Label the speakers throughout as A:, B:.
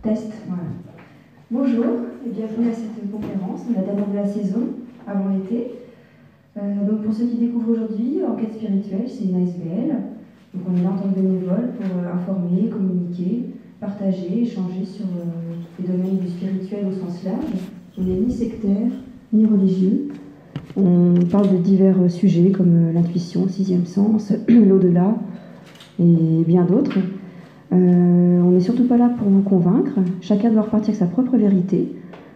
A: Test, voilà. Bonjour et bienvenue à cette conférence, la dernière de la saison, avant l'été. Donc pour ceux qui découvrent aujourd'hui, Enquête spirituelle, c'est une ASBL. Donc on est là en tant que bénévole pour informer, communiquer, partager, échanger sur les domaines du spirituel au sens large. On n'est ni sectaire, ni religieux. On parle de divers sujets comme l'intuition, le sixième sens, l'au-delà et bien d'autres. On n'est surtout pas là pour vous convaincre. Chacun doit repartir avec sa propre vérité.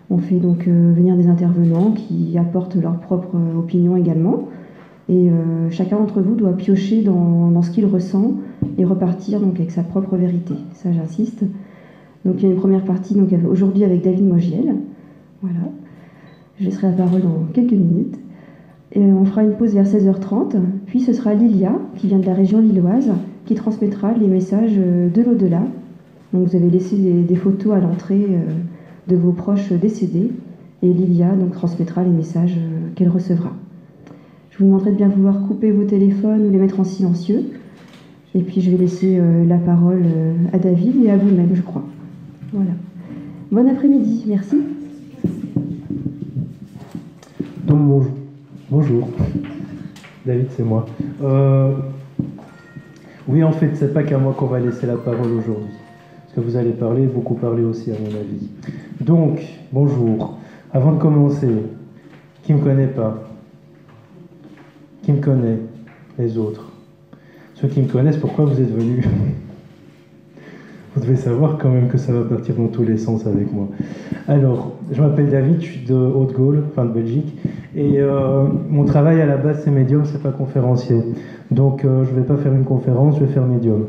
A: On fait donc venir des intervenants qui apportent leur propre opinion également. Et chacun d'entre vous doit piocher dans ce qu'il ressent et repartir donc avec sa propre vérité. Ça, j'insiste. Donc il y a une première partie donc, aujourd'hui avec David Mogiel. Voilà. Je laisserai la parole dans quelques minutes. Et on fera une pause vers 16h30. Puis ce sera Lilia, qui vient de la région lilloise, qui transmettra les messages de l'au-delà. Donc vous avez laissé des photos à l'entrée de vos proches décédés. Et Lilia donc, transmettra les messages qu'elle recevra. Je vous demanderai de bien vouloir couper vos téléphones ou les mettre en silencieux. Et puis je vais laisser la parole à David et à vous-même, je crois. Voilà. Bon après-midi, merci.
B: Donc bonjour. David, c'est moi. Oui, en fait, c'est pas qu'à moi qu'on va laisser la parole aujourd'hui. Parce que vous allez parler, beaucoup parler aussi, à mon avis. Donc, bonjour. Avant de commencer, qui ne me connaît pas? Qui me connaît? Les autres. Ceux qui me connaissent, pourquoi vous êtes venus? Vous devez savoir quand même que ça va partir dans tous les sens avec moi. Alors, je m'appelle David, je suis de Haute-Gaule, enfin de Belgique, et mon travail à la base c'est médium, c'est pas conférencier. Donc je vais pas faire une conférence, je vais faire médium.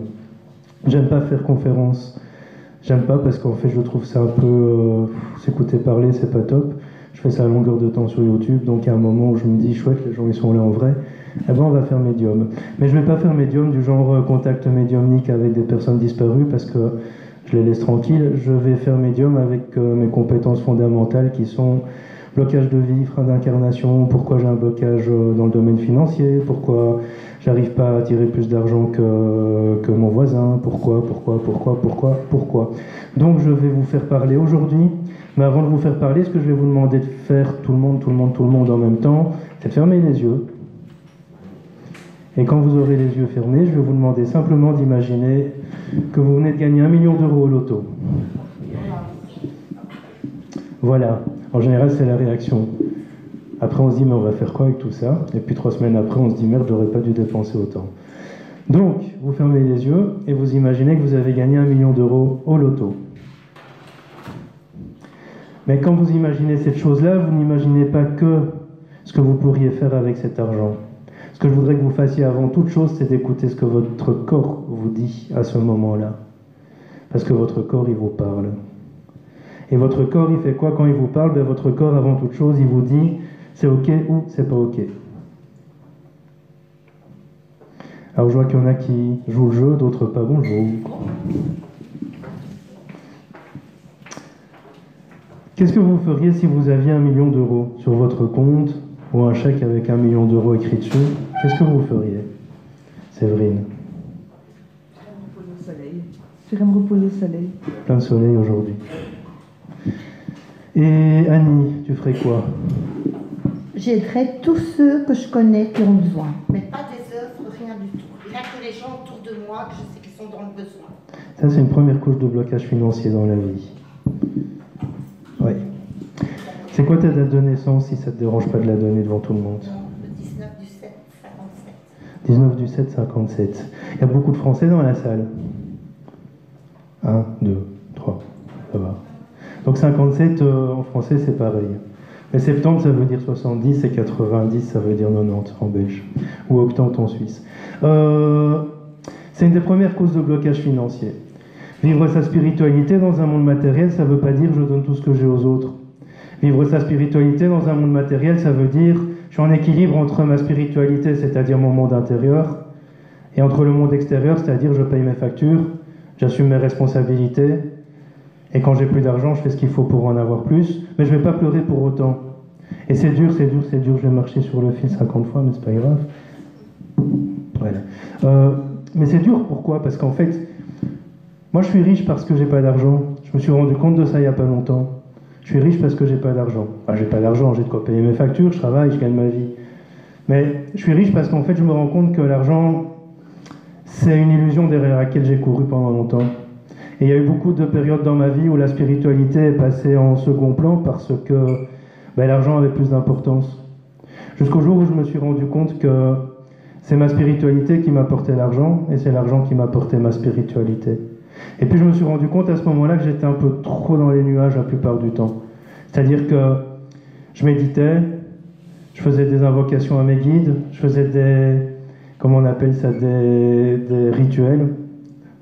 B: J'aime pas faire conférence, j'aime pas parce qu'en fait je trouve ça un peu s'écouter parler, c'est pas top. Je fais ça à longueur de temps sur YouTube, donc à un moment où je me dis chouette, les gens ils sont là en vrai, eh ben on va faire médium. Mais je vais pas faire médium du genre contact médiumnique avec des personnes disparues parce que je les laisse tranquilles. Je vais faire médium avec mes compétences fondamentales qui sont blocage de vie, frein d'incarnation, pourquoi j'ai un blocage dans le domaine financier, pourquoi j'arrive pas à attirer plus d'argent que mon voisin, pourquoi. Donc je vais vous faire parler aujourd'hui, mais avant de vous faire parler, ce que je vais vous demander de faire tout le monde en même temps, c'est de fermer les yeux. Et quand vous aurez les yeux fermés, je vais vous demander simplement d'imaginer que vous venez de gagner 1 million d'euros au loto. Voilà. En général, c'est la réaction. Après, on se dit, mais on va faire quoi avec tout ça? Et puis 3 semaines après, on se dit, merde, j'aurais pas dû dépenser autant. Donc, vous fermez les yeux et vous imaginez que vous avez gagné 1 million d'euros au loto. Mais quand vous imaginez cette chose-là, vous n'imaginez pas que ce que vous pourriez faire avec cet argent. Ce que je voudrais que vous fassiez avant toute chose, c'est d'écouter ce que votre corps vous dit à ce moment-là. Parce que votre corps, il vous parle. Et votre corps, il fait quoi quand il vous parle? Ben, votre corps, avant toute chose, il vous dit c'est ok ou c'est pas ok. Alors je vois qu'il y en a qui jouent le jeu, d'autres pas. Bonjour. Qu'est-ce que vous feriez si vous aviez 1 million d'euros sur votre compte ou un chèque avec 1 million d'euros écrit dessus? Qu'est-ce que vous feriez, Séverine?
C: J'irais me reposer au soleil.
B: Plein de soleil aujourd'hui. Et Annie, tu ferais quoi?
D: J'aiderais tous ceux que je connais qui ont besoin. Mais pas des œuvres, rien du tout. Il n'y a que les gens autour de moi que je sais qui sont dans le besoin.
B: Ça, c'est une première couche de blocage financier dans la vie. Oui. C'est quoi ta date de naissance, si ça ne te dérange pas de la donner devant tout le monde?
D: Le 19 du 7, 57.
B: 19 du 7, 57. Il y a beaucoup de Français dans la salle. 1, 2, 3, ça va. Donc 57 en français c'est pareil. Mais 70 ça veut dire 70 et 90 ça veut dire 90 en belge. Ou octante en suisse. C'est une des premières causes de blocage financier. Vivre sa spiritualité dans un monde matériel, ça ne veut pas dire je donne tout ce que j'ai aux autres. Vivre sa spiritualité dans un monde matériel, ça veut dire je suis en équilibre entre ma spiritualité, c'est-à-dire mon monde intérieur, et entre le monde extérieur, c'est-à-dire je paye mes factures, j'assume mes responsabilités, et quand j'ai plus d'argent, je fais ce qu'il faut pour en avoir plus, mais je ne vais pas pleurer pour autant. Et c'est dur, je vais marcher sur le fil 50 fois, mais c'est pas grave. Voilà. Mais c'est dur, pourquoi? Parce qu'en fait, moi je suis riche parce que j'ai pas d'argent. Je je me suis rendu compte de ça il n'y a pas longtemps. Je suis riche parce que j'ai pas d'argent. Enfin, j'ai pas d'argent, j'ai de quoi payer mes factures, je travaille, je gagne ma vie. Mais je suis riche parce qu'en fait, je me rends compte que l'argent, c'est une illusion derrière laquelle j'ai couru pendant longtemps. Et il y a eu beaucoup de périodes dans ma vie où la spiritualité est passée en second plan parce que l'argent avait plus d'importance. Jusqu'au jour où je me suis rendu compte que c'est ma spiritualité qui m'apportait l'argent et c'est l'argent qui m'apportait ma spiritualité. Et puis je me suis rendu compte à ce moment-là que j'étais un peu trop dans les nuages la plupart du temps. C'est-à-dire que je méditais, je faisais des invocations à mes guides, je faisais comment on appelle ça, des rituels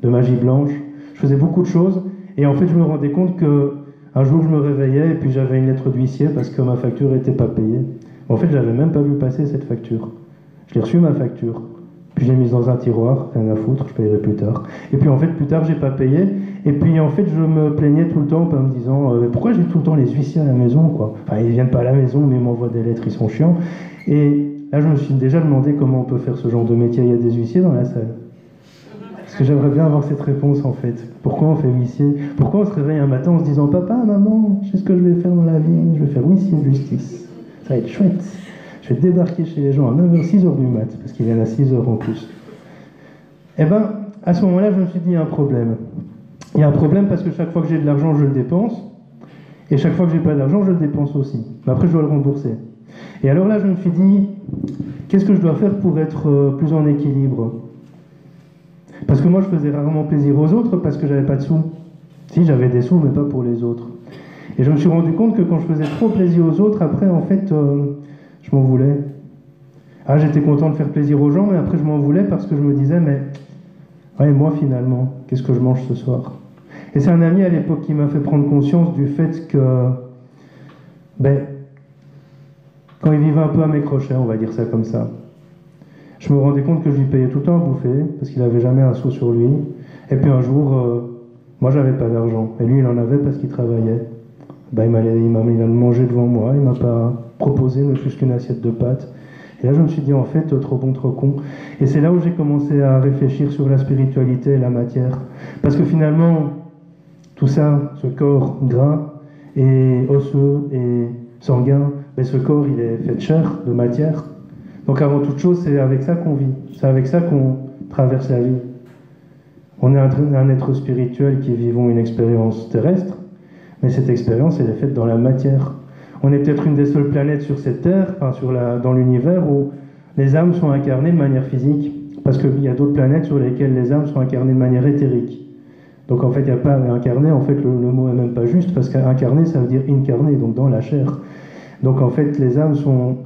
B: de magie blanche. Je faisais beaucoup de choses et en fait je me rendais compte que un jour je me réveillais et puis j'avais une lettre d'huissier parce que ma facture n'était pas payée. En fait, je n'avais même pas vu passer cette facture. Je l'ai reçu ma facture, puis je l'ai mise dans un tiroir, rien à foutre, je payerai plus tard. Et puis en fait, plus tard, j'ai pas payé. Et puis en fait, je me plaignais tout le temps en me disant pourquoi j'ai tout le temps les huissiers à la maison, quoi. Enfin, ils viennent pas à la maison, mais ils m'envoient des lettres, ils sont chiants. Et là, je me suis déjà demandé comment on peut faire ce genre de métier. Il y a des huissiers dans la salle. Parce que j'aimerais bien avoir cette réponse en fait. Pourquoi on fait huissier? Pourquoi on se réveille un matin en se disant papa, maman, je sais ce que je vais faire dans la vie, je vais faire huissier de justice. Ça va être chouette. Je vais débarquer chez les gens à 9h, 6h du mat, parce qu'il y en a 6h en plus. Eh bien, à ce moment-là, je me suis dit, il y a un problème. Il y a un problème parce que chaque fois que j'ai de l'argent, je le dépense. Et chaque fois que j'ai pas d'argent, je le dépense aussi. Mais après, je dois le rembourser. Et alors là, je me suis dit, qu'est-ce que je dois faire pour être plus en équilibre? Parce que moi, je faisais rarement plaisir aux autres parce que j'avais pas de sous. Si, j'avais des sous, mais pas pour les autres. Et je me suis rendu compte que quand je faisais trop plaisir aux autres, après, en fait, je m'en voulais. Ah, j'étais content de faire plaisir aux gens, mais après, je m'en voulais parce que je me disais, mais ouais, moi, finalement, qu'est-ce que je mange ce soir? Et c'est un ami à l'époque qui m'a fait prendre conscience du fait que, quand il vivait un peu à mes crochets, on va dire ça comme ça, je me rendais compte que je lui payais tout le temps à bouffer, parce qu'il n'avait jamais un sou sur lui. Et puis un jour, moi, j'avais pas d'argent. Et lui, il en avait parce qu'il travaillait. Il m'a mangé devant moi, il m'a pas proposé ne plus qu'une assiette de pâtes. Et là, je me suis dit, en fait, trop bon, trop con. Et c'est là où j'ai commencé à réfléchir sur la spiritualité et la matière. Parce que finalement, tout ça, ce corps gras et osseux et sanguin, mais ce corps, il est fait de chair, de matière. Donc avant toute chose, c'est avec ça qu'on vit. C'est avec ça qu'on traverse la vie. On est un être spirituel qui vivons une expérience terrestre, mais cette expérience, elle est faite dans la matière. On est peut-être une des seules planètes sur cette Terre, dans l'univers, où les âmes sont incarnées de manière physique. Parce qu'il y a d'autres planètes sur lesquelles les âmes sont incarnées de manière éthérique. Donc en fait, il n'y a pas incarné, en fait, le mot n'est même pas juste, parce qu'incarné, ça veut dire incarné, donc dans la chair. Donc en fait, les âmes sont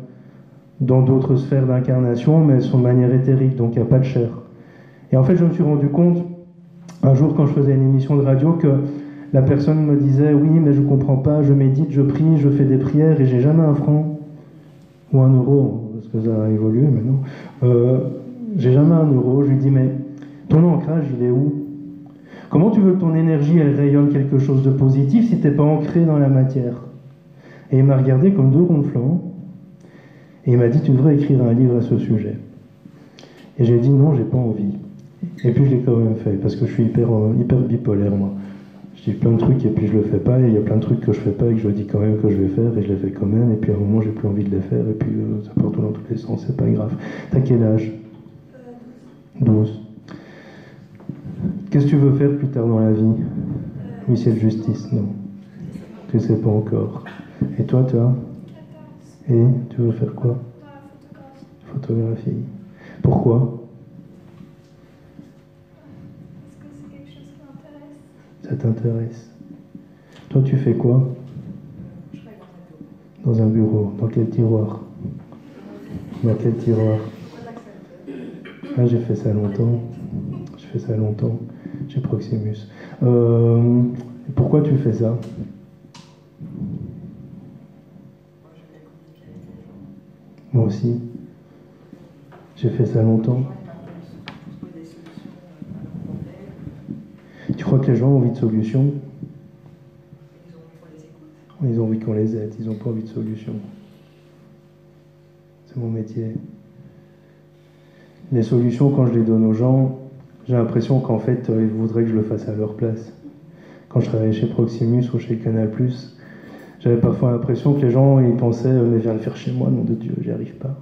B: dans d'autres sphères d'incarnation, mais elles sont de manière éthérique, donc il n'y a pas de chair. Et en fait, je me suis rendu compte, un jour, quand je faisais une émission de radio, que la personne me disait « Oui, mais je ne comprends pas, je médite, je prie, je fais des prières et j'ai jamais un franc. » Ou un euro, parce que ça a évolué maintenant. J'ai jamais un euro. Je lui dis « Mais ton ancrage, il est où? Comment tu veux que ton énergie, elle rayonne quelque chose de positif si tu n'es pas ancré dans la matière ?» Et il m'a regardé comme deux ronds de flanc. Et il m'a dit « Tu devrais écrire un livre à ce sujet. » Et j'ai dit « Non, j'ai pas envie. » Et puis je l'ai quand même fait, parce que je suis hyper bipolaire, moi. Je dis plein de trucs et puis je le fais pas, et il y a plein de trucs que je fais pas et que je dis quand même que je vais faire, et je les fais quand même, et puis à un moment j'ai plus envie de les faire, et puis ça part tout dans tous les sens, c'est pas grave. T'as quel âge? 12. Qu'est-ce que tu veux faire plus tard dans la vie? Huissier de justice? Non. Tu sais pas encore. Et toi, Et tu veux faire quoi? Photographie. Pourquoi? Ça t'intéresse. Toi, tu fais quoi? Dans un bureau. Dans quel tiroir? Dans quel tiroir? Ah, j'ai fait ça longtemps. J'ai Proximus. Pourquoi tu fais ça? Moi aussi. J'ai fait ça longtemps. Tu crois que les gens ont envie de solutions? Ils ont envie qu'on les aide, ils n'ont pas envie de solutions. C'est mon métier. Les solutions, quand je les donne aux gens, j'ai l'impression qu'en fait, ils voudraient que je le fasse à leur place. quand je travaillais chez Proximus ou chez Canal+, j'avais parfois l'impression que les gens ils pensaient mais viens le faire chez moi, nom de Dieu, j'y arrive pas.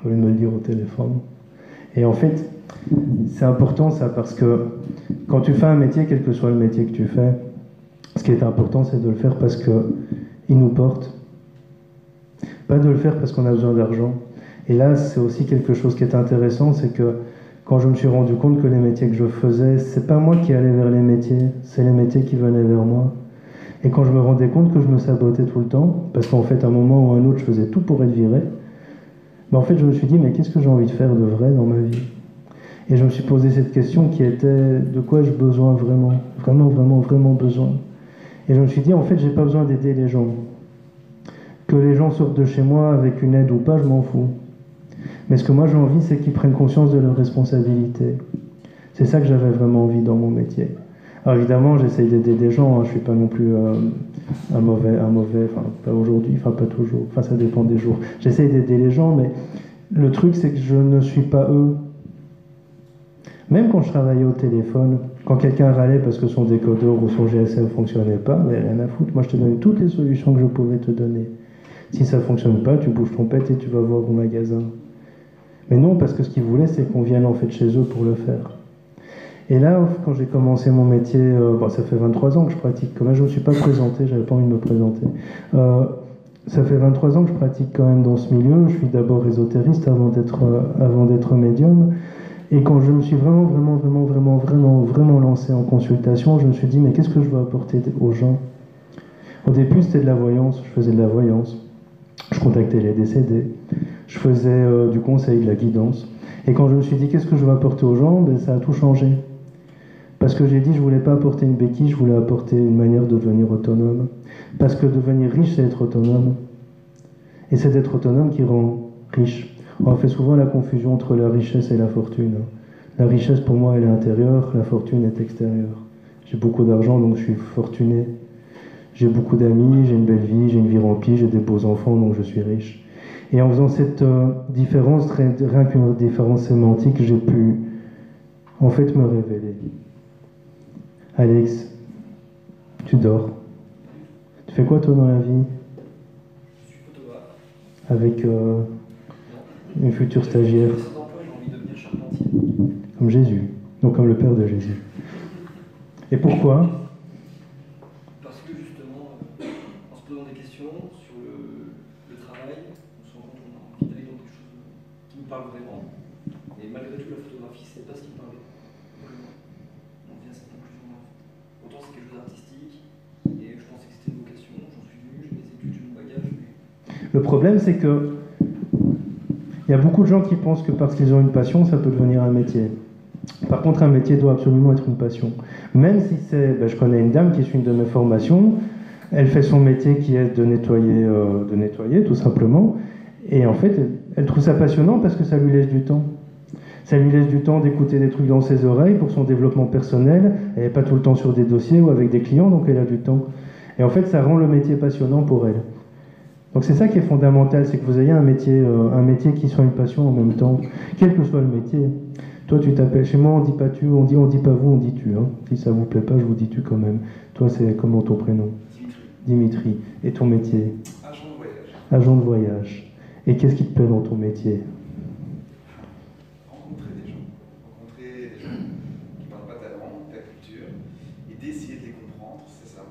B: Au lieu de me le dire au téléphone. Et en fait, c'est important ça parce que quand tu fais un métier, quel que soit le métier que tu fais, ce qui est important c'est de le faire parce qu'il nous porte. Pas de le faire parce qu'on a besoin d'argent. Et là, c'est aussi quelque chose qui est intéressant, c'est que quand je me suis rendu compte que les métiers que je faisais, c'est pas moi qui allais vers les métiers, c'est les métiers qui venaient vers moi. Et quand je me rendais compte que je me sabotais tout le temps, parce qu'en fait, à un moment ou à un autre, je faisais tout pour être viré, ben en fait, je me suis dit, mais qu'est-ce que j'ai envie de faire de vrai dans ma vie? Et je me suis posé cette question qui était, de quoi ai-je besoin vraiment? Vraiment, vraiment, vraiment besoin. Et je me suis dit, en fait, j'ai pas besoin d'aider les gens. Que les gens sortent de chez moi avec une aide ou pas, je m'en fous. Mais ce que moi j'ai envie, c'est qu'ils prennent conscience de leurs responsabilités. C'est ça que j'avais vraiment envie dans mon métier. Alors évidemment, j'essaye d'aider des gens, hein. Je suis pas non plus un mauvais, enfin pas aujourd'hui, enfin pas toujours, enfin ça dépend des jours. J'essaye d'aider les gens, mais le truc c'est que je ne suis pas eux. Même quand je travaillais au téléphone, quand quelqu'un râlait parce que son décodeur ou son GSM ne fonctionnait pas, mais rien à foutre, moi je te donnais toutes les solutions que je pouvais te donner. Si ça ne fonctionne pas, tu bouges ton pet et tu vas voir au magasin. Mais non, parce que ce qu'ils voulaient, c'est qu'on vienne en fait chez eux pour le faire. Et là, quand j'ai commencé mon métier, ça fait 23 ans que je pratique. Comme je ne me suis pas présenté, j'avais pas envie de me présenter. Ça fait 23 ans que je pratique quand même dans ce milieu. Je suis d'abord ésotériste avant d'être médium. Et quand je me suis vraiment lancé en consultation, je me suis dit, mais qu'est-ce que je veux apporter aux gens? Au début, c'était de la voyance. Je faisais de la voyance. Je contactais les décédés. Je faisais du conseil, de la guidance. Et quand je me suis dit, qu'est-ce que je veux apporter aux gens, ben, ça a tout changé. Parce que j'ai dit, je voulais pas apporter une béquille, je voulais apporter une manière de devenir autonome. Parce que devenir riche, c'est être autonome. Et c'est d'être autonome qui rend riche. On fait souvent la confusion entre la richesse et la fortune. La richesse, pour moi, elle est intérieure, la fortune est extérieure. J'ai beaucoup d'argent, donc je suis fortuné. J'ai beaucoup d'amis, j'ai une belle vie, j'ai une vie remplie, j'ai des beaux enfants, donc je suis riche. Et en faisant cette différence, rien qu'une différence sémantique, j'ai pu, en fait, me révéler. Alex, tu dors. Tu fais quoi, toi, dans la vie?
E: Je suis photographe.
B: Avec une future stagiaire.
E: J'ai envie de devenir charpentier.
B: Comme Jésus, donc comme le Père de Jésus. Et pourquoi?
E: Parce que justement, en se posant des questions sur le travail, on se rend compte qu'on a envie d'aller dans quelque chose qui nous parle vraiment. Et malgré tout, la photographie, c'est pas ce qui me parlait. Vraiment. On vient à cette conclusion-là. Autant c'est quelque chose d'artistique, et je pensais que c'était une vocation, j'en suis venu, j'ai mes études, j'ai mon bagage. Mais...
B: Le problème, c'est que il y a beaucoup de gens qui pensent que parce qu'ils ont une passion, ça peut devenir un métier. Par contre, un métier doit absolument être une passion. Même si c'est... je connais une dame qui suit une de mes formations, elle fait son métier qui est de nettoyer tout simplement, et en fait, elle trouve ça passionnant parce que ça lui laisse du temps. Ça lui laisse du temps d'écouter des trucs dans ses oreilles pour son développement personnel, elle n'est pas tout le temps sur des dossiers ou avec des clients, donc elle a du temps. Et en fait, ça rend le métier passionnant pour elle. Donc c'est ça qui est fondamental, c'est que vous ayez un métier qui soit une passion en même temps, quel que soit le métier. Toi, tu t'appelles, chez moi, on dit pas tu, on dit pas vous, on dit tu. Hein. Si ça vous plaît pas, je vous dis tu quand même. Toi, c'est comment ton prénom? Dimitri. Et ton métier?
E: Agent de voyage.
B: Agent de voyage. Et qu'est-ce qui te plaît dans ton métier?
F: Rencontrer des gens qui ne parlent pas ta langue, ta culture, et d'essayer de les comprendre, c'est ça.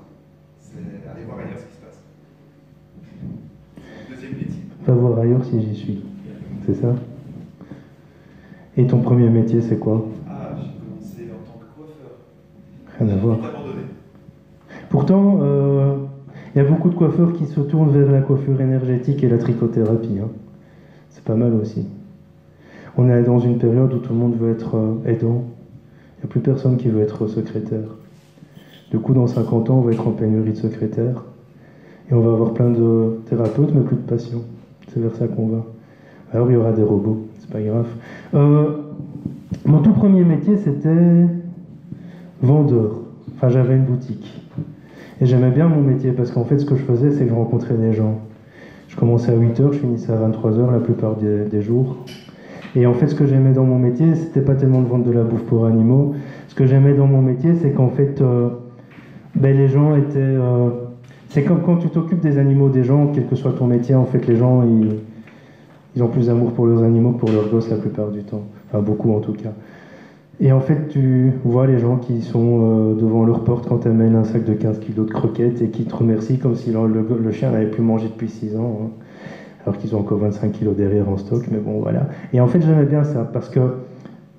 F: C'est aller voir ailleurs ce qui se passe. Deuxième métier.
B: Va voir ailleurs si j'y suis. C'est ça? Et ton premier métier, c'est quoi?
F: Ah, j'ai commencé en tant que coiffeur.
B: Rien à voir.
F: J'ai vite abandonné.
B: Pourtant, il y a beaucoup de coiffeurs qui se tournent vers la coiffure énergétique et la trichothérapie. Hein. C'est pas mal aussi. On est dans une période où tout le monde veut être aidant. Il n'y a plus personne qui veut être secrétaire. Du coup, dans 50 ans, on va être en pénurie de secrétaires. Et on va avoir plein de thérapeutes, mais plus de patients. C'est vers ça qu'on va. Alors, il y aura des robots, c'est pas grave. Mon tout premier métier, c'était vendeur. Enfin, j'avais une boutique. Et j'aimais bien mon métier, parce qu'en fait, ce que je faisais, c'est que je rencontrais des gens. Je commençais à 8h, je finissais à 23h la plupart des jours. Et en fait, ce que j'aimais dans mon métier, c'était pas tellement de vendre de la bouffe pour animaux. Ce que j'aimais dans mon métier, c'est qu'en fait, ben, les gens étaient... c'est comme quand tu t'occupes des animaux des gens, quel que soit ton métier, en fait, les gens, ils ont plus d'amour pour leurs animaux que pour leurs gosses la plupart du temps. Enfin, beaucoup en tout cas. Et en fait, tu vois les gens qui sont devant leur porte quand tu amènes un sac de 15 kilos de croquettes et qui te remercient comme si le chien n'avait plus mangé depuis 6 ans, hein, alors qu'ils ont encore 25 kilos derrière en stock, mais bon, voilà. Et en fait, j'aimais bien ça, parce que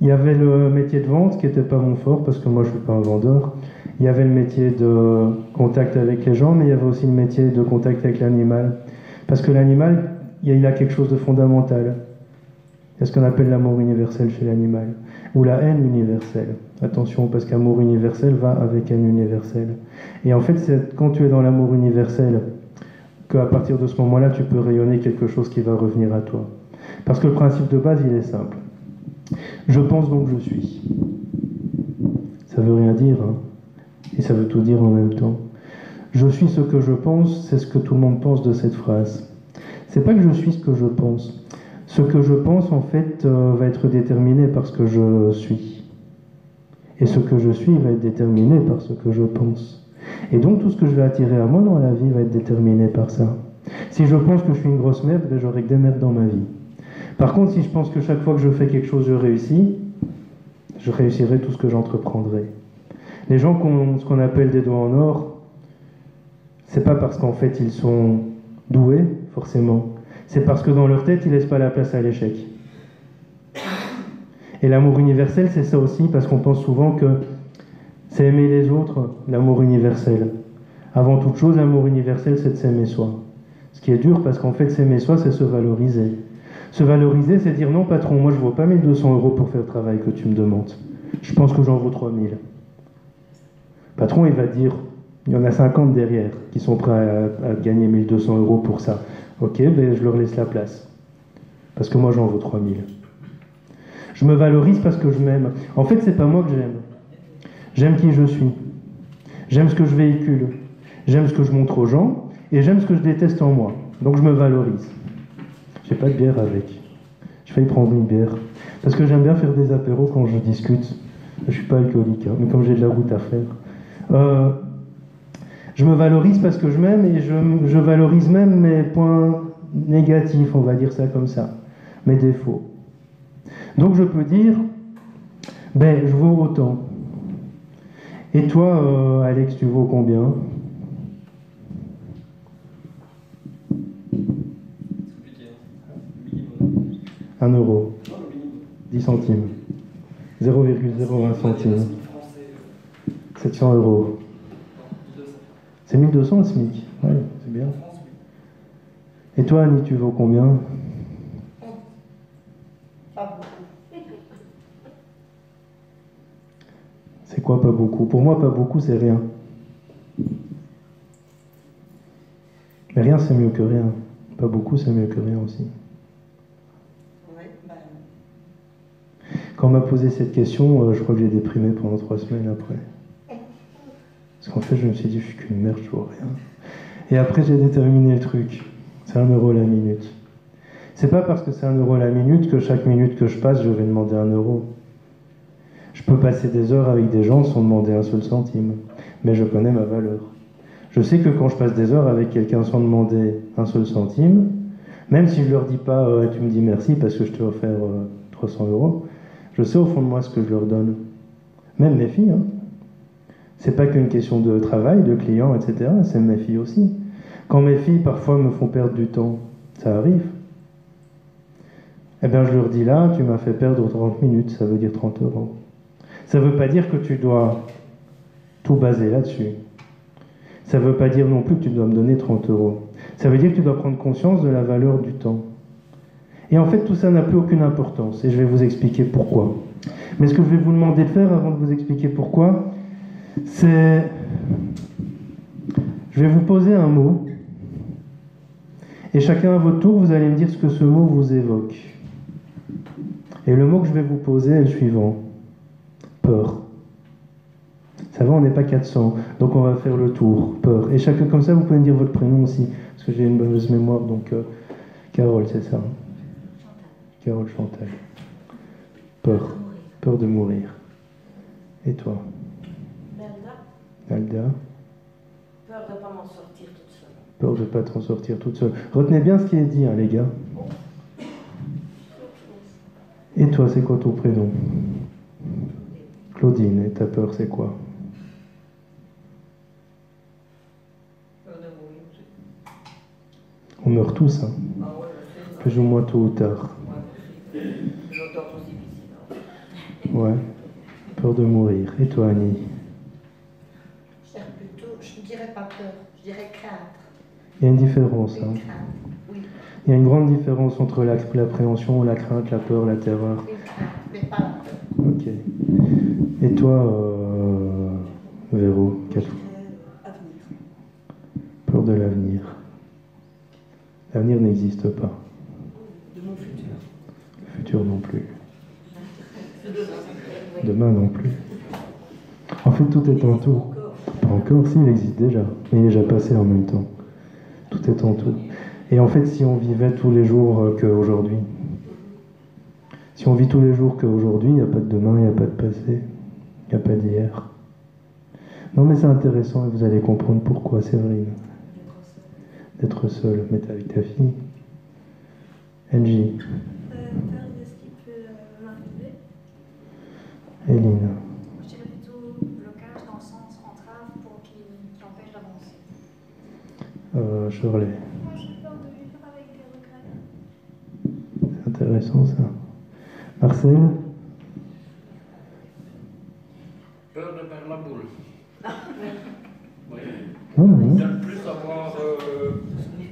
B: il y avait le métier de vente qui n'était pas mon fort, parce que moi, je ne suis pas un vendeur. Il y avait le métier de contact avec les gens, mais il y avait aussi le métier de contact avec l'animal. Parce que l'animal, il a quelque chose de fondamental. Il y a ce qu'on appelle l'amour universel chez l'animal, ou la haine universelle. Attention, parce qu'amour universel va avec haine universelle. Et en fait, c'est quand tu es dans l'amour universel qu'à partir de ce moment-là, tu peux rayonner quelque chose qui va revenir à toi. Parce que le principe de base, il est simple. Je pense donc je suis. Ça veut rien dire, hein. Et ça veut tout dire en même temps. Je suis ce que je pense, c'est ce que tout le monde pense de cette phrase. C'est pas que je suis ce que je pense. Ce que je pense, en fait, va être déterminé par ce que je suis. Et ce que je suis va être déterminé par ce que je pense. Et donc, tout ce que je vais attirer à moi dans la vie va être déterminé par ça. Si je pense que je suis une grosse merde, ben, j'aurai que des merdes dans ma vie. Par contre, si je pense que chaque fois que je fais quelque chose, je réussis, je réussirai tout ce que j'entreprendrai. Les gens qui ont ce qu'on appelle des doigts en or, c'est pas parce qu'en fait ils sont doués, forcément. C'est parce que dans leur tête, ils laissent pas la place à l'échec. Et l'amour universel, c'est ça aussi, parce qu'on pense souvent que c'est aimer les autres, l'amour universel. Avant toute chose, l'amour universel, c'est de s'aimer soi. Ce qui est dur, parce qu'en fait, s'aimer soi, c'est se valoriser. Se valoriser, c'est dire non, patron, moi je ne vaux pas 1 200 € pour faire le travail que tu me demandes. Je pense que j'en vaux 3 000. Patron, il va dire, il y en a 50 derrière qui sont prêts à gagner 1 200 € pour ça. Ok, ben je leur laisse la place. Parce que moi j'en vaux 3 000. Je me valorise parce que je m'aime. En fait, c'est pas moi que j'aime. J'aime qui je suis. J'aime ce que je véhicule. J'aime ce que je montre aux gens. Et j'aime ce que je déteste en moi. Donc je me valorise. J'ai pas de bière avec. J'ai failli prendre une bière. Parce que j'aime bien faire des apéros quand je discute. Je suis pas alcoolique, hein, mais comme j'ai de la route à faire. Je me valorise parce que je m'aime et je valorise même mes points négatifs, on va dire ça comme ça. Mes défauts. Donc je peux dire, ben je vaux autant. Et toi, Alex, tu vaux combien ?
E: Minimum.
B: 1 euro.
E: Non, le minimum.
B: 10 centimes. 0,01 centime.
E: Français,
B: 700 €.
E: non, 1200.
B: C'est 1200 le SMIC. Ouais, c'est bien.
E: En France, oui.
B: Et toi, Annie, tu vaux combien ?
D: Pas beaucoup.
B: C'est quoi pas beaucoup ? Pour moi, pas beaucoup, c'est rien. Mais rien, c'est mieux que rien. Pas beaucoup, c'est mieux que rien aussi.
D: Oui, ben,
B: Quand on m'a posé cette question, je crois que j'ai déprimé pendant 3 semaines après. Parce qu'en fait, je me suis dit, je suis qu'une merde, je vaux rien. Et après, j'ai déterminé le truc. C'est 1 euro la minute. C'est pas parce que c'est 1 euro la minute que chaque minute que je passe, je vais demander 1 euro. Je peux passer des heures avec des gens sans demander un seul centime. Mais je connais ma valeur. Je sais que quand je passe des heures avec quelqu'un sans demander un seul centime, même si je leur dis pas tu me dis merci parce que je t'ai offert 300 €, je sais au fond de moi ce que je leur donne. Même mes filles, hein. C'est pas qu'une question de travail, de clients, etc. C'est mes filles aussi. Quand mes filles parfois me font perdre du temps, ça arrive. Eh bien je leur dis là, tu m'as fait perdre 30 minutes, ça veut dire 30 €. Ça veut pas dire que tu dois tout baser là-dessus. Ça veut pas dire non plus que tu dois me donner 30 €. Ça veut dire que tu dois prendre conscience de la valeur du temps. Et en fait, tout ça n'a plus aucune importance. Et je vais vous expliquer pourquoi. Mais ce que je vais vous demander de faire avant de vous expliquer pourquoi, c'est... Je vais vous poser un mot. Et chacun à votre tour, vous allez me dire ce que ce mot vous évoque. Et le mot que je vais vous poser est le suivant. Peur. Ça va, on n'est pas 400, donc on va faire le tour. Peur. Et chacun comme ça, vous pouvez me dire votre prénom aussi, parce que j'ai une bonne mémoire, donc Carole, c'est ça. Carole Chantal. Peur. Peur de mourir. Et toi ?
D: Merda.
B: Alda.
G: Peur de ne pas m'en sortir toute seule.
B: Peur de ne pas t'en sortir toute seule. Retenez bien ce qui est dit, hein, les gars. Et toi, c'est quoi ton prénom? Claudine. Et ta peur, c'est quoi?
G: Peur de mourir aussi.
B: On meurt tous, hein.
G: Ah ouais, je sais.
B: Plus ou moins tôt ou tard.
G: Ouais, aussi. Longtemps aussi difficile.
B: Ouais. Peur de mourir. Et toi, Annie?
D: Je dirais plutôt, je ne dirais pas peur, je dirais crainte.
B: Il y a une différence, hein.
D: Une crainte, oui.
B: Il y a une grande différence entre l'appréhension, la crainte, la peur, la terreur.
D: Une crainte, mais pas la peur.
B: Ok. Et toi, Véro,
C: Avenir.
B: peur de l'avenir. L'avenir n'existe pas.
C: De mon futur.
B: Le futur non plus. Demain non plus. En fait, tout est en tout. Pas encore, si, il existe déjà. Mais il est déjà passé en même temps. Tout est en tout. Et en fait, si on vivait tous les jours qu'aujourd'hui, si on vit tous les jours qu'aujourd'hui, il n'y a pas de demain, il n'y a pas de passé, il n'y a pas d'hier. Non, mais c'est intéressant et vous allez comprendre pourquoi, Séverine. D'être seule. Mais t'es avec ta fille. Angie.
H: Peur de ce qui peut m'arriver.
B: Eline.
H: Je dirais plutôt blocage dans le sens entrave pour qui empêche d'avancer.
B: Shirley.
H: Moi j'ai peur de vivre avec des regrets.
B: C'est intéressant ça. Marcel.
I: Peur de perdre la boule. Oui.
B: Non, non.
I: De ne plus savoir.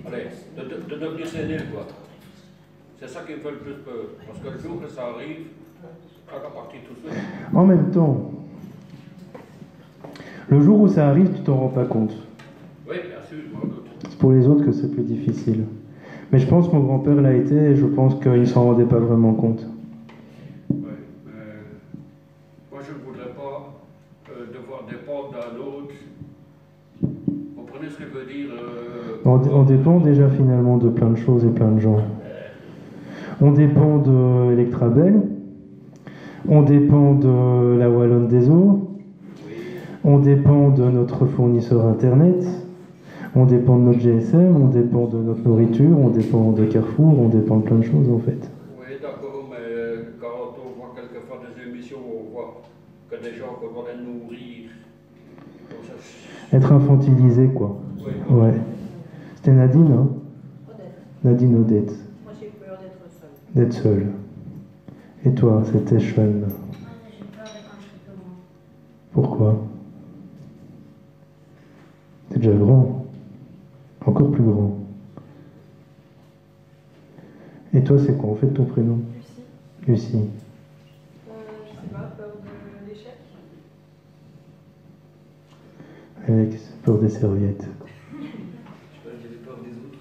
I: Allez, de devenir sénile, quoi. C'est ça qui me fait le plus peur. Parce que le jour que ça arrive, ça va partir tout seul.
B: En même temps, le jour où ça arrive, tu t'en rends pas compte.
I: Oui, bien sûr, je m'en doute.
B: C'est pour les autres que c'est plus difficile. Mais je pense que mon grand-père l'a été et je pense qu'il s'en rendait pas vraiment compte.
I: Oui, mais moi je ne voudrais pas devoir dépendre d'un autre. Vous comprenez ce que je veux dire
B: On dépend déjà finalement de plein de choses et plein de gens. On dépend de Electrabel, on dépend de la Wallonne des Eaux, on dépend de notre fournisseur internet, on dépend de notre GSM, on dépend de notre nourriture, on dépend de Carrefour, on dépend de plein de choses en fait.
I: Oui, d'accord, mais quand on voit quelquefois des émissions où on voit que des gens qu'on doit les nourrir, comme ça,
B: Être infantilisé quoi.
I: oui,
B: Ouais. C'était Nadine, hein? Nadine Odette.
G: Moi j'ai peur d'être seule.
B: D'être seule. Et toi, c'était Sean.
H: J'ai peur de quand je serai plus grand.
B: Pourquoi? T'es déjà grand. Encore plus grand. Et toi, c'est quoi en fait ton prénom?
C: Lucie.
B: Lucie.
C: Je sais pas, peur de l'échec.
B: Alex, peur des serviettes.
E: Je sais pas, j'avais peur des autres.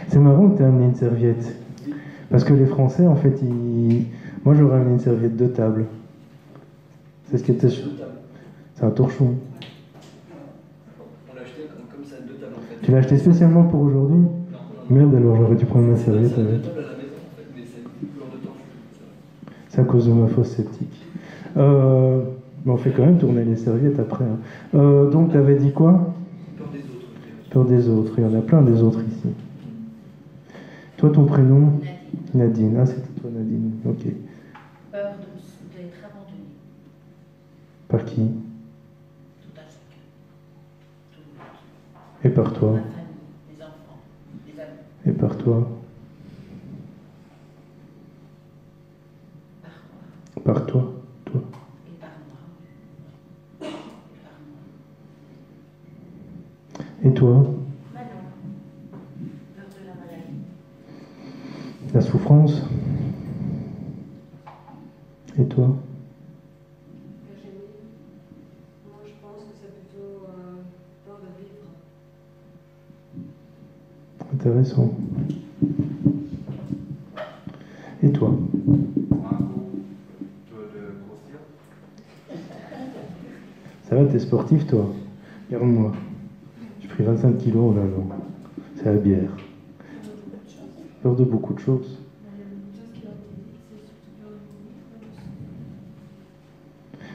B: C'est marrant que tu aies amené une serviette. Parce que les Français, en fait, moi j'aurais amené une serviette de table. C'est ce qui était. C'est un torchon.
E: On l'a acheté comme ça, deux tables en fait.
B: Tu l'as acheté spécialement pour aujourd'hui?
E: Non,
B: Merde, alors j'aurais dû prendre ma serviette
E: C'est deux
B: avec.
E: tables à la maison en fait, mais c'est plus couleur de torche.
B: C'est à cause de ma fausse sceptique. Mais on fait quand même tourner les serviettes après. Hein. Donc, tu avais dit quoi?
E: Peur des autres.
B: Peur des autres. Il y en a plein des autres ici. Toi, ton prénom? Nadine. Ah, c'était toi, Nadine. Ok.
G: Peur d'être abandonnée.
B: Par qui?
G: Tout à chacun. Tout le monde.
B: Et par toi?
G: Ma famille, mes enfants, les amis.
B: Et par toi?
G: Par moi
B: Par toi? Toi?
G: et par moi.
B: Et toi?
H: Manon. Peur de la maladie.
B: La souffrance? Et toi?
C: Virginie. Moi je pense que c'est plutôt peur de vivre.
B: Intéressant. Et toi? Ça va, t'es sportif toi? Regarde-moi. J'ai pris 25 kilos en un an. C'est la bière. Peur de beaucoup de choses.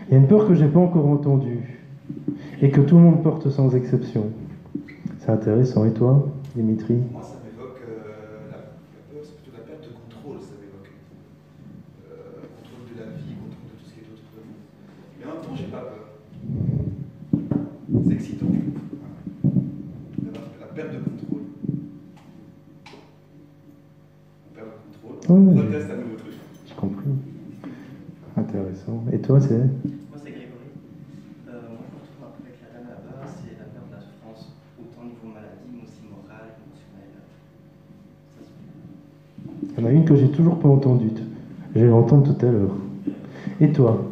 B: Il y a une peur que j'ai pas encore entendue et que tout le monde porte sans exception. C'est intéressant. Et toi, Dimitri?
F: Moi, ça m'évoque la peur, c'est plutôt la perte de contrôle, ça m'évoque. Contrôle de la vie, contrôle de tout ce qui est autour de nous. Mais en même temps, j'ai pas peur. C'est excitant. La perte de contrôle. On perd le contrôle.
B: Oui,
F: On reteste un nouveau truc.
B: j'ai compris. Intéressant. Et toi, c'est?
J: Moi, c'est Grégory. Moi, je me retrouve un peu avec la même peur, c'est la peur de la souffrance, autant niveau maladie, mais aussi morale, émotionnelle. Ça se fait.
B: Il y en a une que j'ai toujours pas entendue. Je vais l'entendre tout à l'heure. Et toi?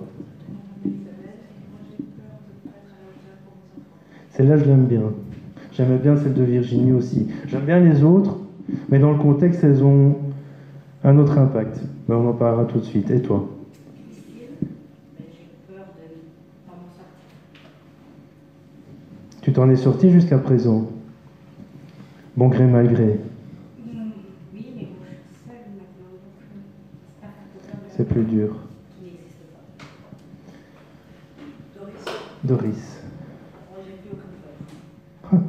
B: Celle-là, je l'aime bien. J'aimais bien celle de Virginie aussi. J'aime bien les autres, mais dans le contexte, elles ont un autre impact. Mais on en parlera tout de suite. Et toi? Tu t'en es sorti jusqu'à présent? Bon gré, mal gré.
G: Oui, mais moi je suis seule maintenant, donc
B: C'est plus dur.
G: qui n'existe pas.
B: Doris.
G: Moi j'ai plus aucune peur.